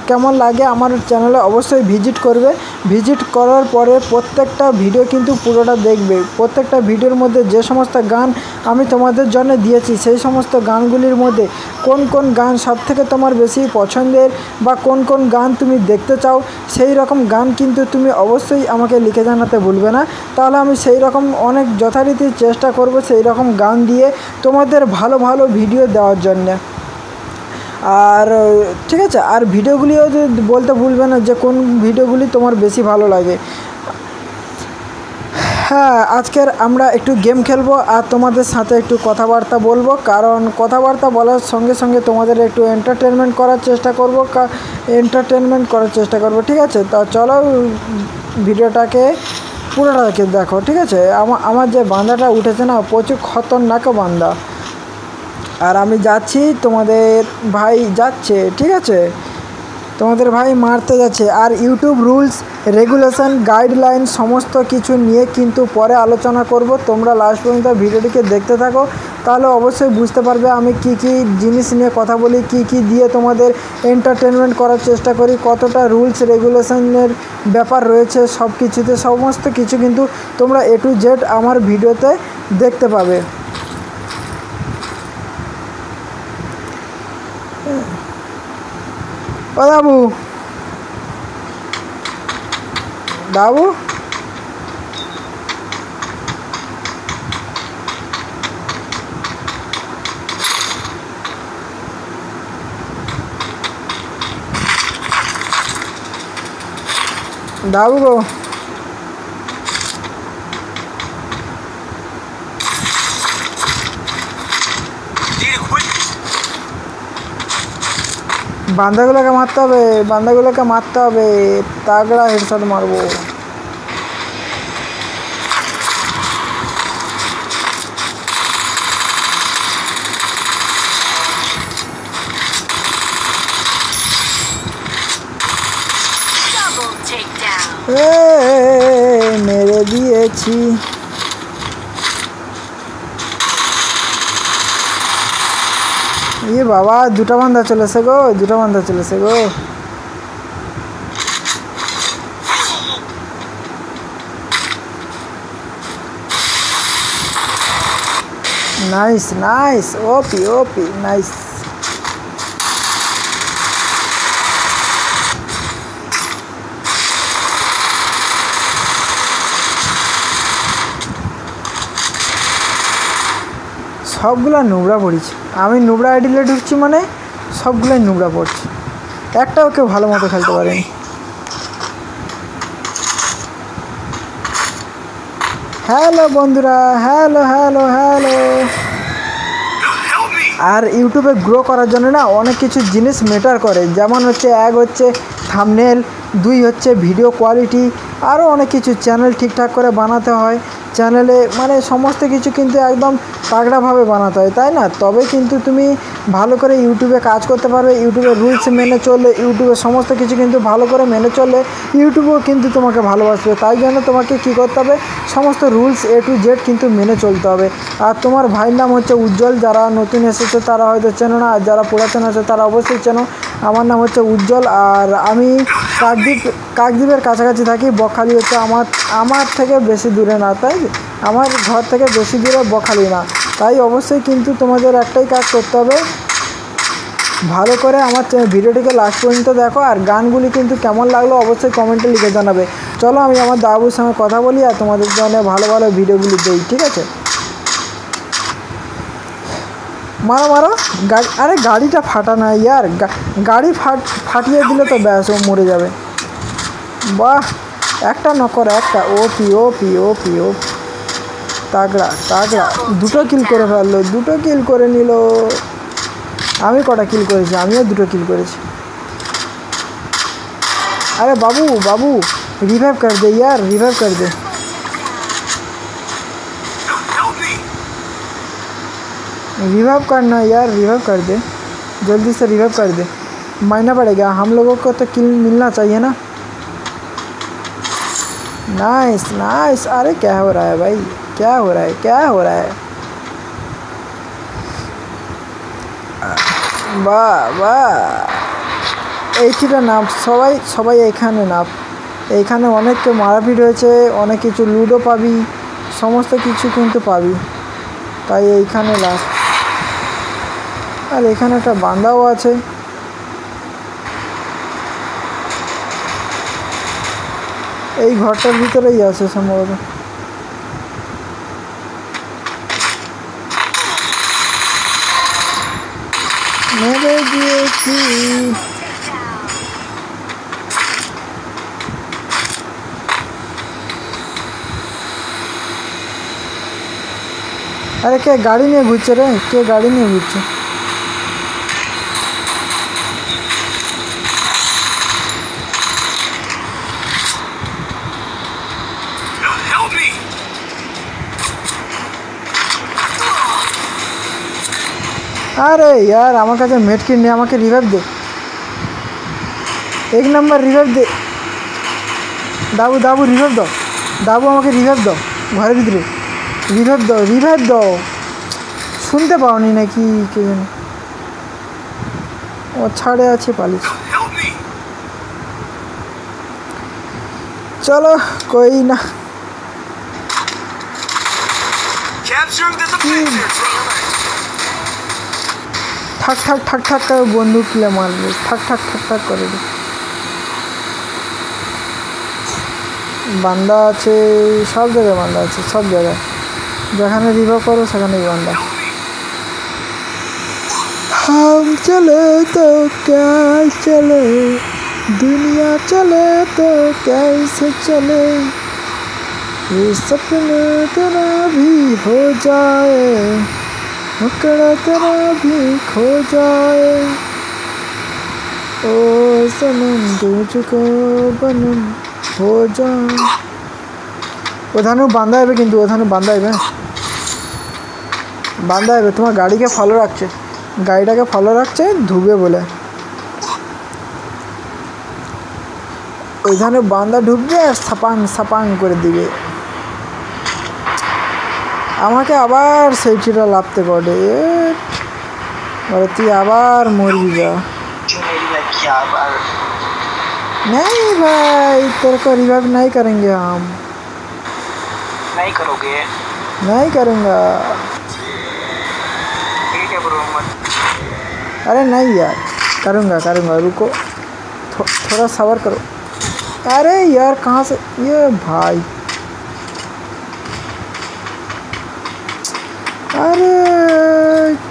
কেমন লাগে আমার চ্যানেলে অবশ্যই ভিজিট করবে। ভিজিট করার পরে প্রত্যেকটা ভিডিও কিন্তু পুরোটা দেখবে। প্রত্যেকটা ভিডিওর মধ্যে যে সমস্ত গান আমি তোমাদের জন্য দিয়েছি সেই সমস্ত গানগুলির মধ্যে কোন কোন গান সবথেকে তোমার বেশি পছন্দের বা কোন কোন গান তুমি দেখতে চাও সেই রকম গান কিন্তু তুমি অবশ্যই আমাকে লিখে জানাতে ভুলবে না। তাহলে আমি সেই রকম অনেক যথারীতি চেষ্টা করব সেই রকম গান দিয়ে তোমাদের ভালো ভালো ভিডিও দেওয়ার জন্যে। আর ঠিক আছে, আর ভিডিওগুলিও বলতে ভুলবে না যে কোন ভিডিওগুলি তোমার বেশি ভালো লাগে। হ্যাঁ, আজকের আমরা একটু গেম খেলবো আর তোমাদের সাথে একটু কথাবার্তা বলবো, কারণ কথাবার্তা বলার সঙ্গে সঙ্গে তোমাদের একটু এন্টারটেনমেন্ট করার চেষ্টা করব, ঠিক আছে? তা চলো ভিডিওটাকে পুরোটাকে দেখো, ঠিক আছে? আমার যে বান্দাটা উঠেছে না প্রচুর খতরনাক বান্দা, আর আমি যাচ্ছি, তোমাদের ভাই যাচ্ছে, ঠিক আছে? তোমাদের ভাই মারতে যাচ্ছে। আর ইউটিউব রুলস রেগুলেশন গাইডলাইন সমস্ত কিছু নিয়ে কিন্তু পরে আলোচনা করব। তোমরা লাস্ট পর্যন্ত ভিডিওটিকে দেখতে থাকো, তাহলে অবশ্যই বুঝতে পারবে আমি কি কি জিনিস নিয়ে কথা বলি, কি কি দিয়ে তোমাদের এন্টারটেনমেন্ট করার চেষ্টা করি, কতটা রুলস রেগুলেশনের ব্যাপার রয়েছে সব কিছুতে। সমস্ত কিছু কিন্তু তোমরা A to Z আমার ভিডিওতে দেখতে পাবে। ও বাবু বাবু বাবু গো, বান্দাগুলোকে মারতে হবে, তাগড়া হেডশট মারবো। মেরে দিয়েছি। বাবা, দুটা বান্দা চলেছে গো। নাইস ওপি নাইস। সবগুলা নোংরা পড়েছে। আমি নোংরা আইডিলে ঢুকছি মানে সবগুলাই নোংরা পড়ছে, একটাও কেউ ভালো মতো খেলতে পারেনি। হ্যালো বন্ধুরা, হ্যালো। আর ইউটিউবে গ্রো করার জন্য না অনেক কিছু জিনিস ম্যাটার করে, যেমন হচ্ছে এক হচ্ছে থাম্বনেল, দুই হচ্ছে ভিডিও কোয়ালিটি, আরও অনেক কিছু। চ্যানেল ঠিকঠাক করে বানাতে হয়, চ্যানেলে মানে সমস্ত কিছু কিন্তু একদম তাগড়াভাবে বানাতে হয়, তাই না? তবে কিন্তু তুমি ভালো করে ইউটিউবে কাজ করতে পারবে। ইউটিউবের রুলস মেনে চললে, ইউটিউবের সমস্ত কিছু কিন্তু ভালো করে মেনে চললে ইউটিউবও কিন্তু তোমাকে ভালোবাসবে। তাই জন্য তোমাকে কী করতে হবে, সমস্ত রুলস A to Z কিন্তু মেনে চলতে হবে। আর তোমার ভাইয়ের নাম হচ্ছে উজ্জ্বল। যারা নতুন এসেছে তারা হয়তো চেনো না, আর যারা পুরাতন আছে তারা অবশ্যই চেনো। আমার নাম হচ্ছে উজ্জ্বল, আর আমি কাকদ্বীপের কাছাকাছি থাকি। বকখালি হচ্ছে আমার থেকে বেশি দূরে না, তাই আমার ঘর থেকে বেশি দূরে বকখালি না। তাই অবশ্যই কিন্তু তোমাদের একটাই কাজ করতে হবে, ভালো করে আমার ভিডিওটিকে লাস্ট পর্যন্ত দেখো। আর গানগুলি কিন্তু কেমন লাগলো অবশ্যই কমেন্টে লিখে জানাবে। চলো আমি আমার দাবুর সঙ্গে কথা বলি আর তোমাদের জন্য ভালো ভালো ভিডিওগুলি দিই, ঠিক আছে? মারো মারো গাড়ি, আরে গাড়িটা ফাটা না ইয়ার, গাড়ি ফাটিয়ে দিলে তো ব্যাস ও মরে যাবে। বাহ, একটা নকর, একটা ওপি ওপি ওপি ওপি, তাগড়া তাগড়া, দুটো কিল করে ফেললো, দুটো কিল করে নিল। আমি কটা কিল করেছি? আমিও দুটো কিল করেছি। अरे बाबू बाबू रिवाइव कर दे यार, रिवाइव कर दे। रिवाइव करना यार, रिवाइव कर दे, जल्दी से रिवाइव कर दे, मारना पड़ेगा। हम लोगों को तो किल मिलना चाहिए ना। Nice nice. अरे क्या हो रहा है भाई, क्या हो रहा है, क्या हो रहा है? वाह वाह, এইটা নাপ, সবাই সবাই এইখানে নাপ। এইখানে অনেককে মারাপিট হয়েছে, অনেক কিছু লুডো পাবি, সমস্ত কিছু কিন্তু পাবি, তাই এইখানে লাভ। আর এখানে একটা বান্দাও আছে। এই ঘরটার ভিতরেই আছে সম্ভবত। মেরে দিয়েছি। अरे क्या गाड़ी में घुस रे, क्या गाड़ी में घुस? अरे यार আমার কাছে মেডকিট নেই, আমাকে রিভাইভ দে, এক নাম্বার রিভাইভ দে। দাবু দাবু রিভাইভ দাও, দাবু আমাকে রিভাইভ দাও, ঘরের ভিতরে রিভাইভ দাও, রিভাইভ দাও। শুনতে পাওনি নাকি কে জানে? ও ছাড়ে আছে, পালিয়েছে। চলো कोई না। ঠাক ঠাক ঠাক ঠাক করে বন্দুক কিলে মারবে, ঠাক ঠাক ঠাক ঠাক করে। বান্দা আছে সব জায়গায়, বান্দা আছে সব জায়গায়, যেখানে রিভাইভ করো সেখানেই বান্দা। हम चले तो क्या चले, दुनिया चले तो कैसे चले, ये सपने तेरा भी हो जाए, मुकड़ा तेरा भी खो जाए, ओ सनम तुझको बनम हो जाए। ওখানে বান্দা হবে, কিন্তু ওখানে বান্দা হবে, বান্দা হবে। তোমার গাড়িকে ফলো রাখছে, গাড়িটাকে ফলো রাখছে ধুবে বলে। ওইখানে বান্দা ঢুকবে আর সাপাং সাপাং করে দিবে। আমাকে আবার সেইটিটা লাভতে পারে, তুই আবার মরবি যা। नहीं भाई, तेरे को रिवाइव नहीं करेंगे हम। नहीं करोगे? नहीं करूँगा। ठीक है ब्रो, मत। अरे नहीं यार, करूँगा करूँगा, रुको थोड़ा सब्र करो। अरे यार कहाँ से ये भाई, अरे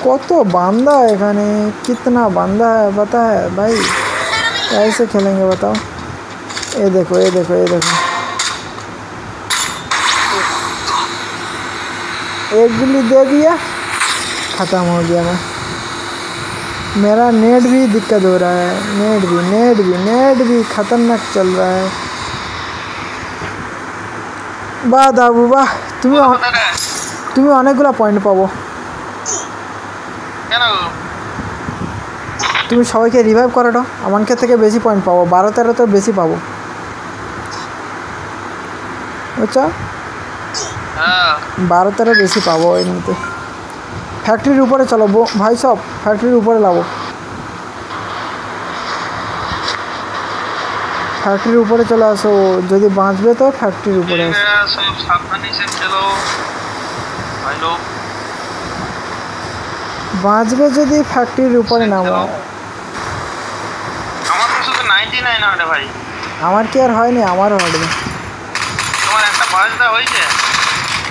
কত বান্দা এখানে, कितना বান্দা है पता है भाई, कैसे खेलेंगे बताओ। ये देखो ये देखो ये देखो, एक गोली दे दिया, ख़त्म हो गया। मैं मेरा नेट भी दिक्कत हो रहा है, नेट भी खतरनाक चल रहा है। বাহ দাবু বাহ, তুমি অনেকগুলো পয়েন্ট পাবো। কেন? তুমি সবাইকে রিভাইভ করাটা আমাকে থেকে বেশি পয়েন্ট পাবো, 12-13 তো বেশি পাবো, বুঝছো? 12-13 বেশি পাবো এমনিতে। ফ্যাক্টরির উপরে চলো ভাই, সব ফ্যাক্টরির উপরে লাবো, ফ্যাক্টরির উপরে চলে আসো, যদি বাঁচবে তো ফ্যাক্টরির উপরে আসো। সব সাবধানে से चलो भाई लोग, বাঁচবে যদি ফ্যাক্টরির উপরে নামো। আমার তো শুধু 99 হয় ভাই। আমার কি আর হয়নি? আমারও হবে। তোমার একটা ভয়েসটা হয়েছে?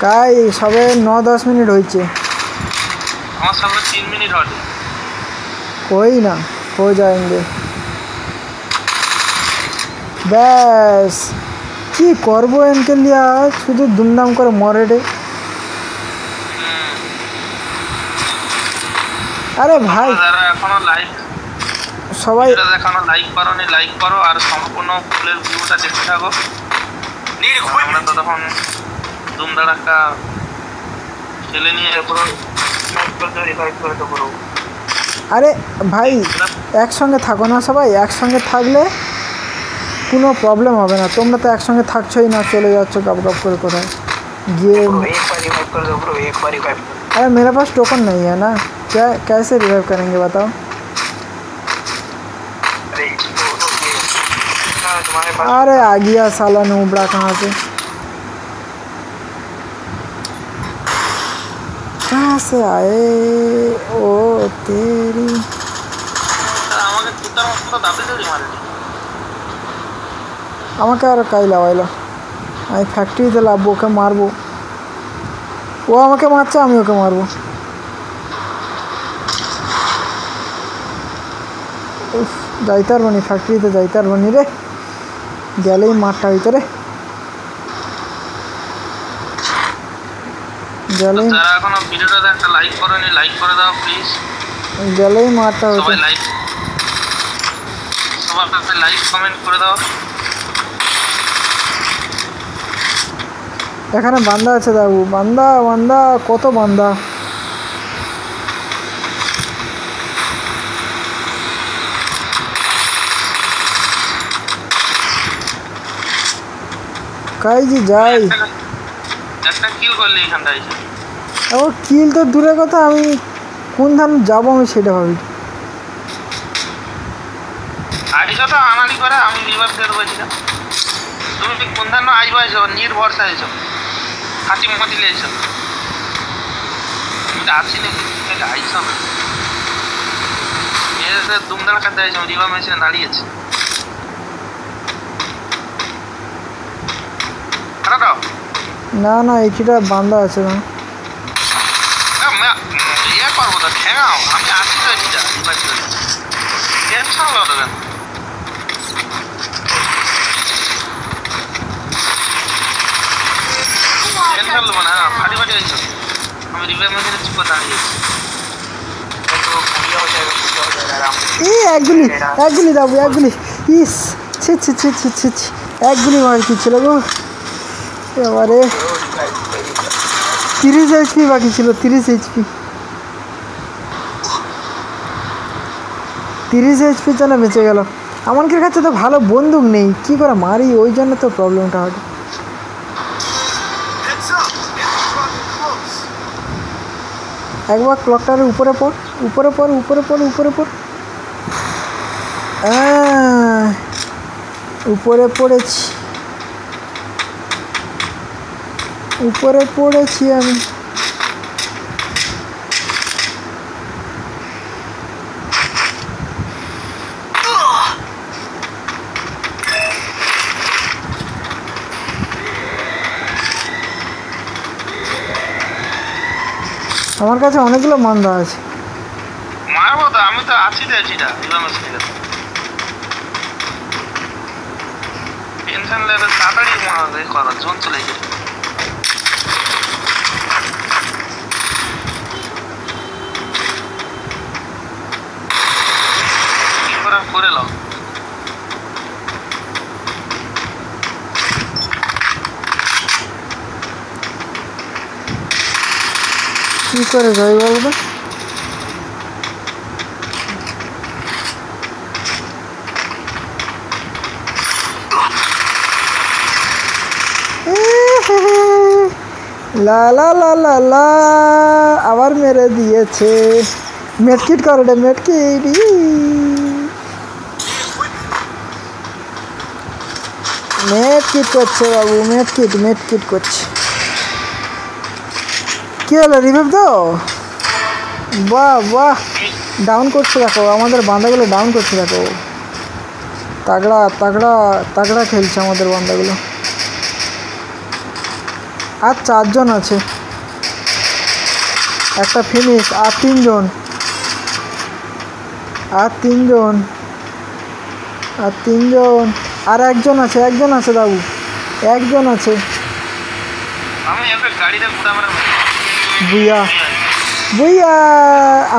কাই সবে 9-10 মিনিট হয়েছে। আমার সামনে 3 मिनट हटे कोई ना हो जाएंगे ব্যাস কি করবো এনকে লিয়া শুধু দুমদাম করে মরে রে আরে ভাই যারা এখনো লাইক সবাই এখনো লাইক করোনি লাইক করো আর সম্পূর্ণ ফুলের ভিউটা দেখতে থাকো আমরা তো তখন দুমদাড়াক্কা খেলে নিয়ে এরপর রিভাইভ করে তো করবো আরে ভাই একসঙ্গে থাকো না সবাই একসঙ্গে থাকলে কোনো প্রবলেম হবে না তোমরা তো একসঙ্গে থাকছোই না চলে যাচ্ছ গপ গপ করে কোথায় গিয়ে अरे मेरे पास टोकन नहीं है ना क्या कैसे रिवाइव करेंगे बताओ अरे आ गया साला नूबड़ा कहाँ से आए ओ तेरी আমাকে আর কাই লাগাইলো আমি ফ্যাক্টরিতে লাভবো ওকে মারবো ও আমাকে মারছে আমি ওকে মারবো যাইতে পারবো নি ফ্যাক্টরিতে যাইতে পারবো নি রে গেলেই মারটা ভিতরে গেলেই যারা এখনো ভিডিওটাতে একটা লাইক করোনি লাইক করে দাও প্লিজ গেলেই মারটা সবাই লাইক সবাই লাইক কমেন্ট করে দাও এখানে বান্দা আছে দাবু বান্দা বান্দা কত বান্দা কাই জি যাই একটা কিল করলে এখানটা এসে ও কিল তো দূরের কথা আমি কোন ধান যাবো আমি সেটা ভাবি আইসো তো আনালি করে আমি রিভাইভ দিয়ে দেবো এটা তুমি কোন ধান আইবো আইসো নির্ভরসা আইসো হাতি মাতিলে আইসো আমি তো আছি নাকি এটা আইসো না এসে দুমদাড়া কাটতে আইসো রিভাইভ মেশিনে দাঁড়িয়েছে না না এইটা বান্দা আছে না ইয়ে করবো তো ঠেঙাও আমি আছি তো এটা টেনশন লো দেবেন টেনশন নেবো না ফাটি ফাটি হয়েছ আমি রিভাইভ মেশিনে চুপ করে দাঁড়িয়েছি এক গুলি দাবু এক গুলি ইস ছি ছি ছি ছি ছি ছি এক গুলি মার কি ছিল গো এবারে 30 HP বাকি ছিল 30 HP 30 HP জন্য বেঁচে গেল আমাদের কাছে তো ভালো বন্দুক নেই কি করে মারি ওই জন্য তো প্রবলেমটা হয় একবার ক্লকটার উপরে পড় উপরে পড় উপরে পড় উপরে পড় উপরে পড়েছি উপরে পড়েছি আমি আমার কাছে অনেকগুলো মান্দা আছে মারবো তো আমি তো আছি তো এটা টেনশন লেভেল তাড়াতাড়ি মারবে করা জোন চলে গেছে করে লাও কি করে যাই বলবো লা লা লা লা লা আবার মেরে দিয়েছে মেটকিট করো রে মেটকিট মেটকিট করছে বাবু মেটকিট করছে কি হলো রিভাইভ দাও বাহ বাহ ডাউন করছে দেখো আমাদের বান্দাগুলো ডাউন করছে দেখো তাগড়া তাগড়া তাগড়া খেলছে আমাদের বান্দাগুলো আর 4 জন আছে একটা ফিনিশ। আর তিনজন, আর তিনজন, আর তিনজন, আর একজন আছে, একজন আছে বাবু, একজন আছে। আমি একটা গাড়িতে ঘুরা মারা বুইয়া বুইয়া,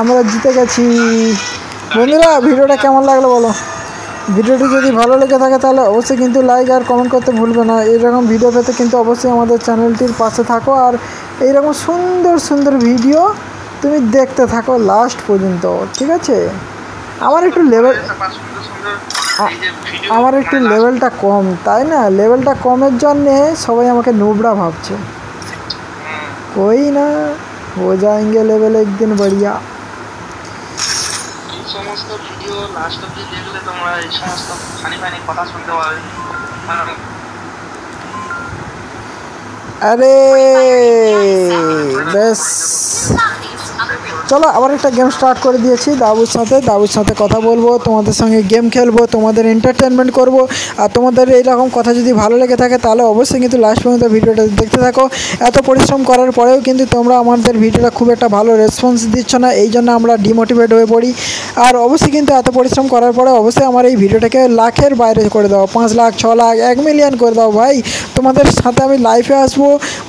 আমরা জিতে গেছি। বন্ধুরা ভিডিওটা কেমন লাগলো বলো? ভিডিওটি যদি ভালো লেগে থাকে তাহলে অবশ্যই কিন্তু লাইক আর কমেন্ট করতে ভুলবে না। এইরকম ভিডিও পেতে কিন্তু অবশ্যই আমাদের চ্যানেলটির পাশে থাকো, আর এইরকম সুন্দর সুন্দর ভিডিও তুমি দেখতে থাকো লাস্ট পর্যন্ত, ঠিক আছে? আমার একটু লেভেল, আমার একটু লেভেলটা কম, তাই না? লেভেলটা কমের জন্যে সবাই আমাকে নোবড়া ভাবছে। कोई ना, हो जाएंगे लेवल एक दिन बढ़िया। এই সমস্ত ভিডিও লাস্ট অবধি দেখলে তোমরা এই সমস্ত ফানি ফানি কথা শুনতে পাবে। अरे बस চলো আবার একটা গেম স্টার্ট করে দিয়েছি দাবুর সাথে কথা বলবো, তোমাদের সঙ্গে গেম খেলবো, তোমাদের এন্টারটেনমেন্ট করব। আর তোমাদের এইরকম কথা যদি ভালো লেগে থাকে তাহলে অবশ্যই কিন্তু লাস্ট পর্যন্ত ভিডিওটা দেখতে থাকো। এত পরিশ্রম করার পরেও কিন্তু তোমরা আমাদের ভিডিওটা খুব একটা ভালো রেসপন্স দিচ্ছ না, এই জন্য আমরা ডিমোটিভেট হয়ে পড়ি। আর অবশ্যই কিন্তু এত পরিশ্রম করার পরে অবশ্যই আমার এই ভিডিওটাকে লাখের বাইরে করে দাও, 5 লাখ 6 লাখ 1 মিলিয়ন করে দাও ভাই। তোমাদের সাথে আমি লাইফে আসবো,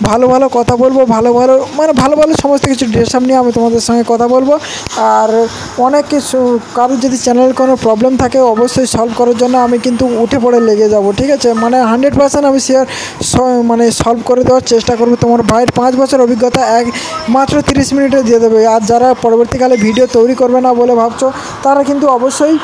ভালো ভালো কথা বলবো, ভালো ভালো মানে ভালো ভালো সমস্ত কিছু ড্রেস আপ নিয়ে আমি তোমাদের সঙ্গে কথা বলবো। আর অনেক কিছু, কারোর যদি চ্যানেলের কোনো প্রবলেম থাকে অবশ্যই সলভ করার জন্য আমি কিন্তু উঠে পড়ে লেগে যাব, ঠিক আছে? মানে 100% আমি মানে সলভ করে দেওয়ার চেষ্টা করবো। তোমার ভাইয়ের 5 বছর অভিজ্ঞতা মাত্র 30 মিনিটে দিয়ে দেবে। আর যারা পরবর্তীকালে ভিডিও তৈরি করবে না বলে ভাবছো তারা কিন্তু অবশ্যই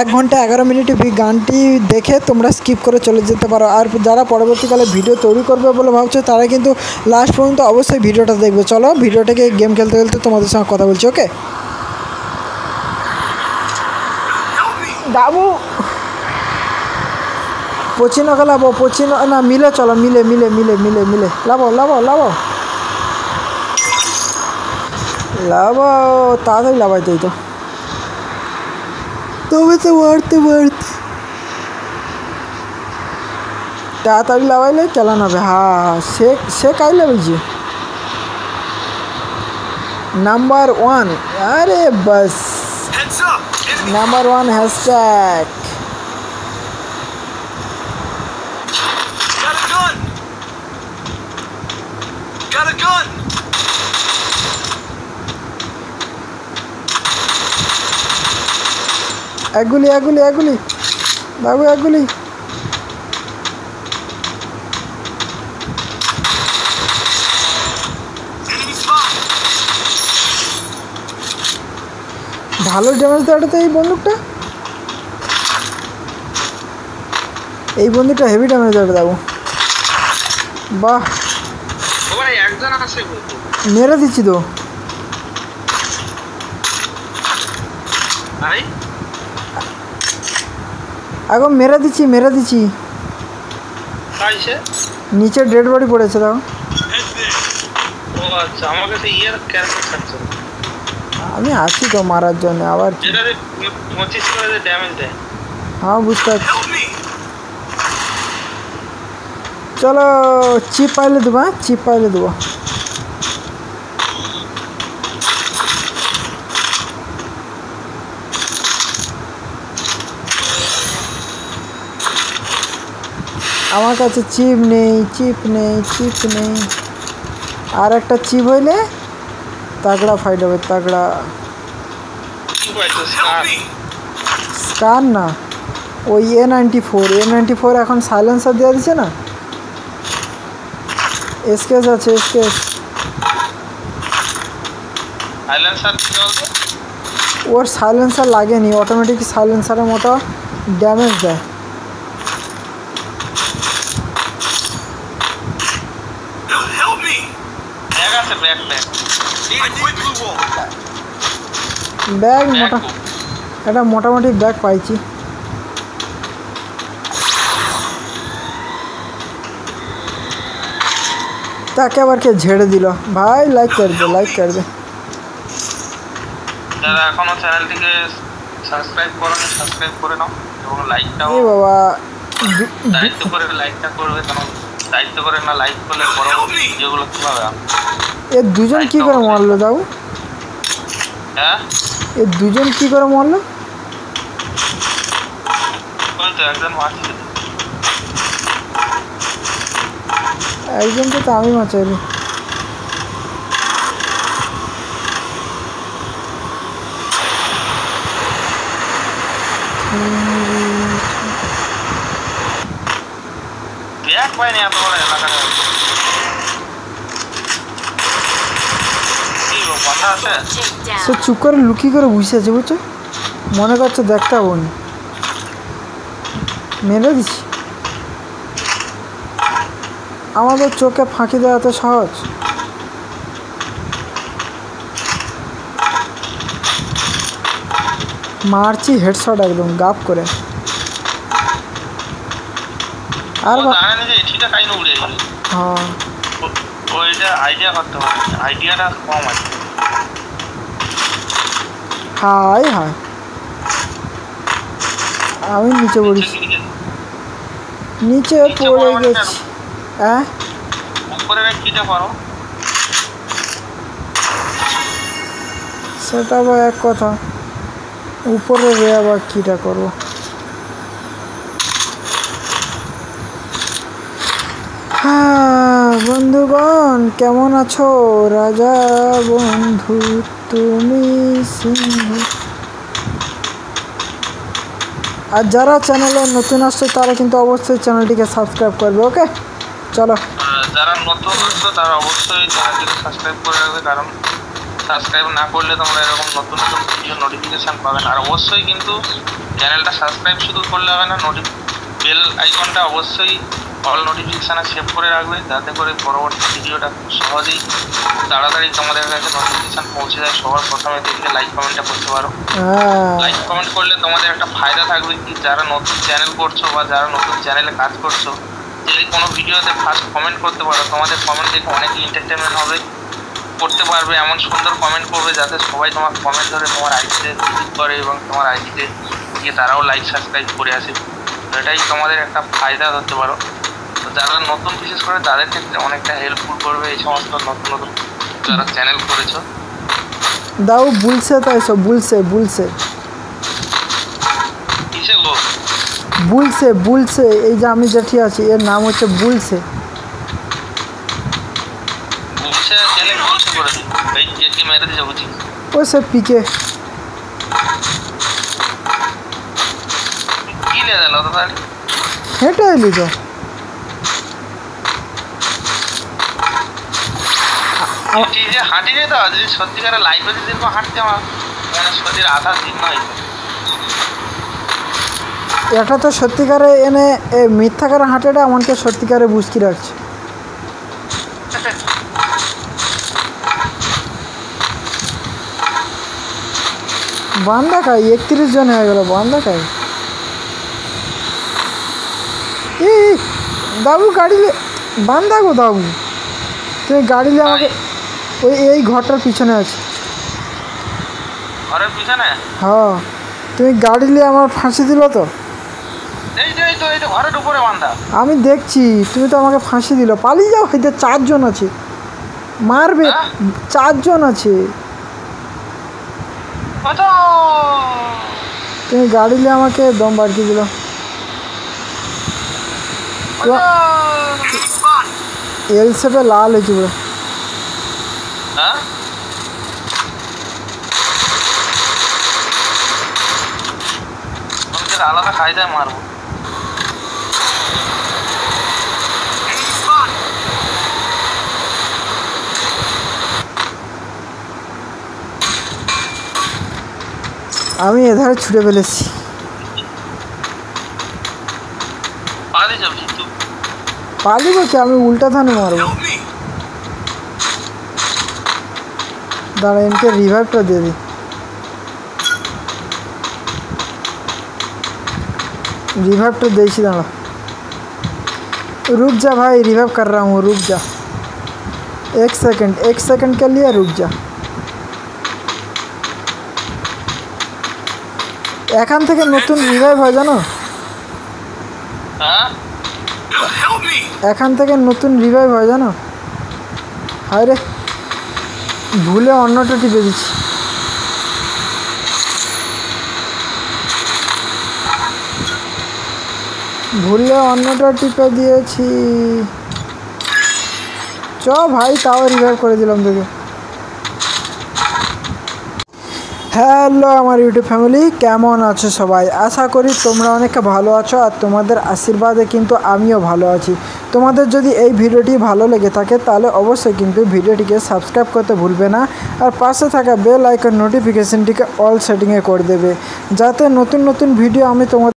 1 ঘন্টা 11 মিনিটে গানটি দেখে তোমরা স্কিপ করে চলে যেতে পারো। আর যারা পরবর্তীকালে ভিডিও তৈরি করবে বলে ভাবছো তারা কিন্তু লাস্ট পর্যন্ত অবশ্যই ভিডিওটা দেখবে। চলো ভিডিওটাকে গেম খেলতে খেলতে তোমাদের সঙ্গে কথা বলছি, ওকে? দাবু পচিনো খেলাবো, পচিনো না মিলে, চলো মিলে মিলে মিলে মিলে মিলে লাবো লাবো লাবো লাবো, তাড়াতাড়ি লাবাইতেই তো তবে তো মারতে মারতে তাড়াতাড়ি লাগাইলে চালান হবে। হ্যাঁ সে কাইলে বুঝি নাম্বার 1। আরে বাস নাম্বার 1 হ্যাশট্যাগ। এগুলি এগুলি এগুলি বাবু এগুলি। ভালো ড্যামেজ দেওয়াটা তো এই বন্দুকটা হেভি ড্যামেজ দেওয়াটা দেবো। বাহ মেরে দিচ্ছি তো এখন, মেরে দিচ্ছি নিচে ডেড বডি পড়েছে। দাও আমি আছি তো মারার জন্য, আবার হ্যাঁ বুঝতে পারছি। চলো চিপ পাইলে দেবো, হ্যাঁ চিপ পাইলে দেবো। আমার কাছে চিপ নেই। আর একটা চিপ হইলে তাগড়া ফাইট হবে, তাগড়া। স্কার না, ওই A94 এখন সাইলেন্সার দেওয়া দিচ্ছে না। এসকেস আছে, এসকেস। ওর সাইলেন্সার লাগেনি, অটোমেটিক সাইলেন্সারের মতো ড্যামেজ দেয়। ব্যাগ একটা মোটামুটি ব্যাগ পাইছি। তাকে আবার কে ঝেড়ে দিল ভাই। লাইক করে দে যারা এখনো চ্যানেলটিকে সাবস্ক্রাইব করোনি সাবস্ক্রাইব করে নাও এবং লাইকটাও এই বাবা দায়িত্ব করে লাইকটা করবে, কারণ দায়িত্ব করে না লাইক করলে পরবর্তী ভিডিওগুলো কিভাবে এ দুজন কি করে মরলো দাও? হ্যাঁ এ দুজন কি করে মরলো? ওই তো একজন মারছে একজনকে তো আমি বাঁচাইনি। ব্যাগ পাইনি এত বড় এলাকায় কি গো বন্ধ আছে সে চুপ করে লুকিয়ে করে বসে আছে বুঝছো, মনে করছে দেখতে পাবো না, মেরে দিচ্ছি। আমাদের চোখে ফাঁকি দেওয়া এত সহজ? মারছি হেডশট একদম গাপ করে। আর জানেন যে এটিটা কাই না উড়ে গেল। হ্যাঁ ওইটা আইডিয়া করতে হবে, আইডিয়াটা কম আছে। হাই হাই আমি নিচে পড়েছি, নিচে পড়ে গেছি। হ্যাঁ উপরে কিটা পারো সেটা আবার এক কথা, উপরে রে আবার কিটা করবো। হ্যাঁ বন্ধুগণ কেমন আছো? রাজা বন্ধু তুমি সিংহ। আর যারা চ্যানেলে নতুন আসছে তারা কিন্তু অবশ্যই চ্যানেলটিকে সাবস্ক্রাইব করবে। ওকে চলো, যারা নতুন আসছো তারা অবশ্যই চ্যানেলটিকে সাবস্ক্রাইব করে রাখবে, কারণ সাবস্ক্রাইব না করলে তোমরা এরকম নতুন নতুন ভিডিও নোটিফিকেশান পাবে না। আর অবশ্যই কিন্তু চ্যানেলটা সাবস্ক্রাইব শুধু করলে হবে না, বেল আইকনটা অবশ্যই অল নোটিফিকেশানে সেভ করে রাখবে, যাতে করে পরবর্তী ভিডিওটা খুব সহজেই তাড়াতাড়ি তোমাদের কাছে নোটিফিকেশান পৌঁছে যায়। সবার প্রথমে দেখলে লাইক কমেন্টটা করতে পারো। লাইক কমেন্ট করলে তোমাদের একটা ফায়দা থাকবে কি, যারা নতুন চ্যানেল করছো বা যারা নতুন চ্যানেলে কাজ করছো, যদি কোনো ভিডিওতে ফার্স্ট কমেন্ট করতে পারো, তোমাদের কমেন্ট দেখে অনেকই এন্টারটেনমেন্ট হবে, করতে পারবে, এমন সুন্দর কমেন্ট করবে যাতে সবাই তোমার কমেন্ট ধরে তোমার আইডিতে ভিজিট করে এবং তোমার আইডিতে গিয়ে তারাও লাইক সাবস্ক্রাইব করে আসে। তো এটাই তোমাদের একটা ফায়দা ধরতে পারো। তো যারা নতুন বিশেষ করে তাদের ক্ষেত্রে অনেকটা হেল্পফুল করবে এই সমস্ত নতুন নতুন যারা চ্যানেল করেছো। দাও বুলছে তাই সব বুলছে বুলছে কিসে গো? বুলছে বুলছে, এই যে আমি যেটি আছি এর নাম হচ্ছে বুলছে। বুলছে চ্যানেল বুলছে করে দিই, এই যে মেরে দিয়ে বুঝি ও সে পিকে কি নিয়ে গেল তো তাহলে হেঁটে এলি তো। যে হাঁটি যেত যদি সত্যিকারের লাইফে যদি এরকম হাঁটতে আমার মানে শরীর আধা দিন নয়। এটা তো সত্যিকারে এনে মিথ্যাকারে হাঁটেটা আমাকে সত্যিকারে বুঝকি রাখছে। বান্দা খাই 31 জন হয়ে গেল, বান্দা খাই। এই দাবু গাড়ি বান্দা গো দাবু, তুমি গাড়ি নিয়ে আমাকে ওই এই ঘরটার পিছনে আছে। ঘরের পিছনে? হ্যাঁ তুমি গাড়ি নিয়ে আমার ফাঁসি দিল তো। এই তো ঘরের উপরে বান্ধা। আমি দেখছি তুমি তো আমাকে ফাঁসি দিল, পালিয়ে যাও। হয়তো 4 জন আছে, মারবে। 4 জন আছে, তুমি গাড়ি নিয়ে আমাকে দম বাড়িয়ে দিল। এল শেপে লাল হয়েছে পুরো। আলাদা কায়দায় মারবো। আমি এধারে ছুটে ফেলেছি। পালিব কি, আমি উল্টা থানে মারবো। দাঁড়া এনকে রিভাইভটা দিয়ে দিই। रिवाइव देसी दाड़ा रुक जा भाई, रिवाइव कर रहा हूँ, रुक जा। एक सेकंड के लिए रुक जा। এখান থেকে নতুন রিভাইভ হয় জানো। এখান থেকে নতুন রিভাইভ হয় জানো। হায় রে, ভুলে অন্যটা টিপে দিচ্ছি। ভুলে অন্যটা টিপে দিয়েছি। চ ভাই, তাও রিভাইভ করে দিলাম তোকে। হ্যালো আমার ইউটিউব ফ্যামিলি, কেমন আছো সবাই? আশা করি তোমরা অনেক ভালো আছো আর তোমাদের আশীর্বাদে কিন্তু আমিও ভালো আছি। তোমাদের যদি এই ভিডিওটি ভালো লেগে থাকে তাহলে অবশ্যই কিন্তু ভিডিওটিকে সাবস্ক্রাইব করতে ভুলবে না, আর পাশে থাকা বেল আইকন নোটিফিকেশনটিকে অল সেটিংয়ে করে দেবে, যাতে নতুন নতুন ভিডিও আমি তোমাদের